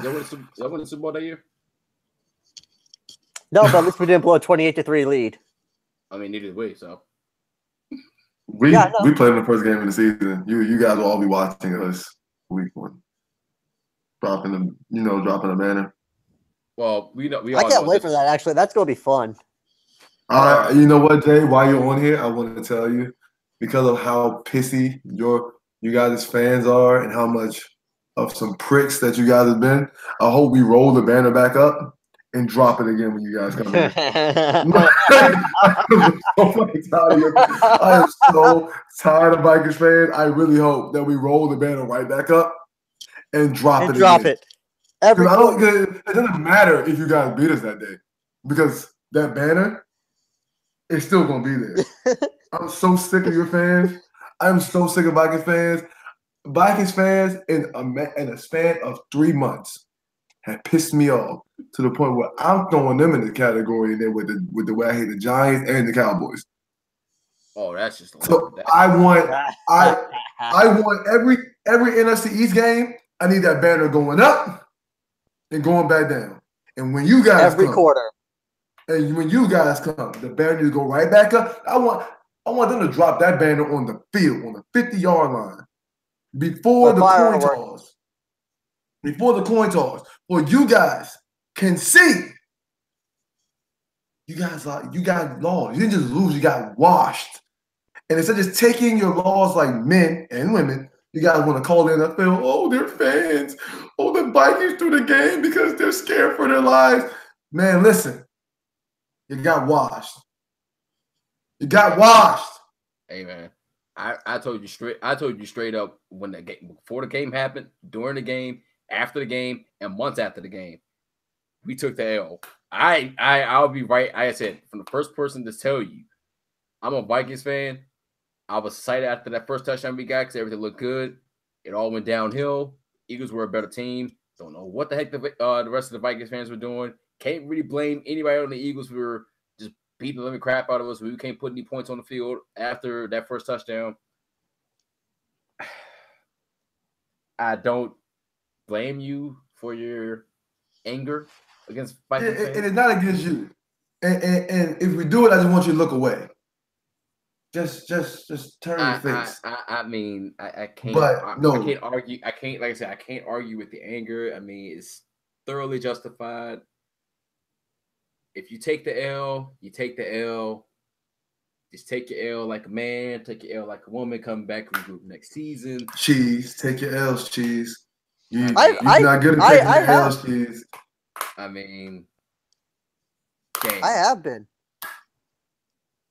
Y'all win the Super Bowl that year? No, but at least we didn't blow a 28-3 lead. I mean, neither way, so. We played in the first game of the season. You guys will all be watching us week 1. Dropping a banner. Well, I can't wait for that, actually. That's going to be fun. You know what, Jay? While you're on here, I want to tell you, because of how pissy you guys' fans are and how much of some pricks that you guys have been, I hope we roll the banner back up and drop it again when you guys come in. I am so tired of Vikings fans. I really hope that we roll the banner right back up and drop it again. It doesn't matter if you guys beat us that day, because that banner is still going to be there. I'm so sick of your fans. I'm so sick of Vikings fans. Vikings fans in a span of 3 months have pissed me off to the point where I'm throwing them in the category there with the way I hate the Giants and the Cowboys. Oh, that's just so. I want every NFC East game. I need that banner going up and going back down. And when you guys every quarter, And when you guys come, the banner to go right back up. I want them to drop that banner on the field, on the 50-yard line, before the coin toss. Before the coin toss. Well, you guys can see. You guys lost. You didn't just lose, you got washed. And instead of just taking your loss like men and women, you guys want to call in the field, oh, they're fans. Oh, the Vikings threw the game because they're scared for their lives. Man, listen. You got washed. You got washed. Hey man, I told you straight up when the game, before the game happened, during the game, after the game, and months after the game, we took the L. I'll be right. I said from the first person to tell you, I'm a Vikings fan. I was excited after that first touchdown we got because everything looked good. It all went downhill. Eagles were a better team. Don't know what the heck the rest of the Vikings fans were doing. Can't really blame anybody on the Eagles for just beating the living crap out of us. We can't put any points on the field after that first touchdown. I don't blame you for your anger against Vikings fans. And it's not against you. And if we do it, I just want you to look away. Just turn your face. I mean, I can't. But no, I can't argue. I can't. Like I said, I can't argue with the anger. I mean, it's thoroughly justified. If you take the L, you take the L. Just take your L like a man. Take your L like a woman. Come back, regroup next season. Cheese, take your L's, Cheese. You're not good at taking your L's, Cheese. I mean, I have been.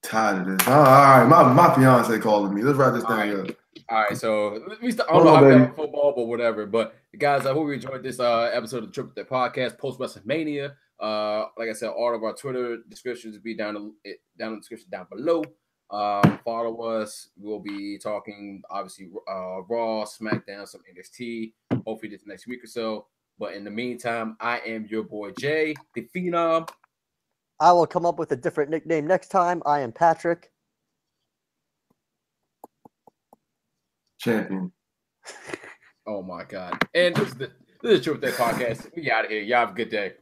Tired of this. All right, my fiance calling me. Let's wrap this thing up. All right, so I don't know how about football, but whatever. But guys, I hope you enjoyed this episode of the Triple Threat Podcast post Wrestlemania. Like I said, all of our Twitter descriptions will be down in the description down below. Follow us. We'll be talking obviously Raw, SmackDown, some NXT. Hopefully this next week or so. But in the meantime, I am your boy Jay, the Phenom. I will come up with a different nickname next time. I am Patrick. Champion. Oh my God. And this is Triple Threat Podcast. We out of here. Y'all have a good day.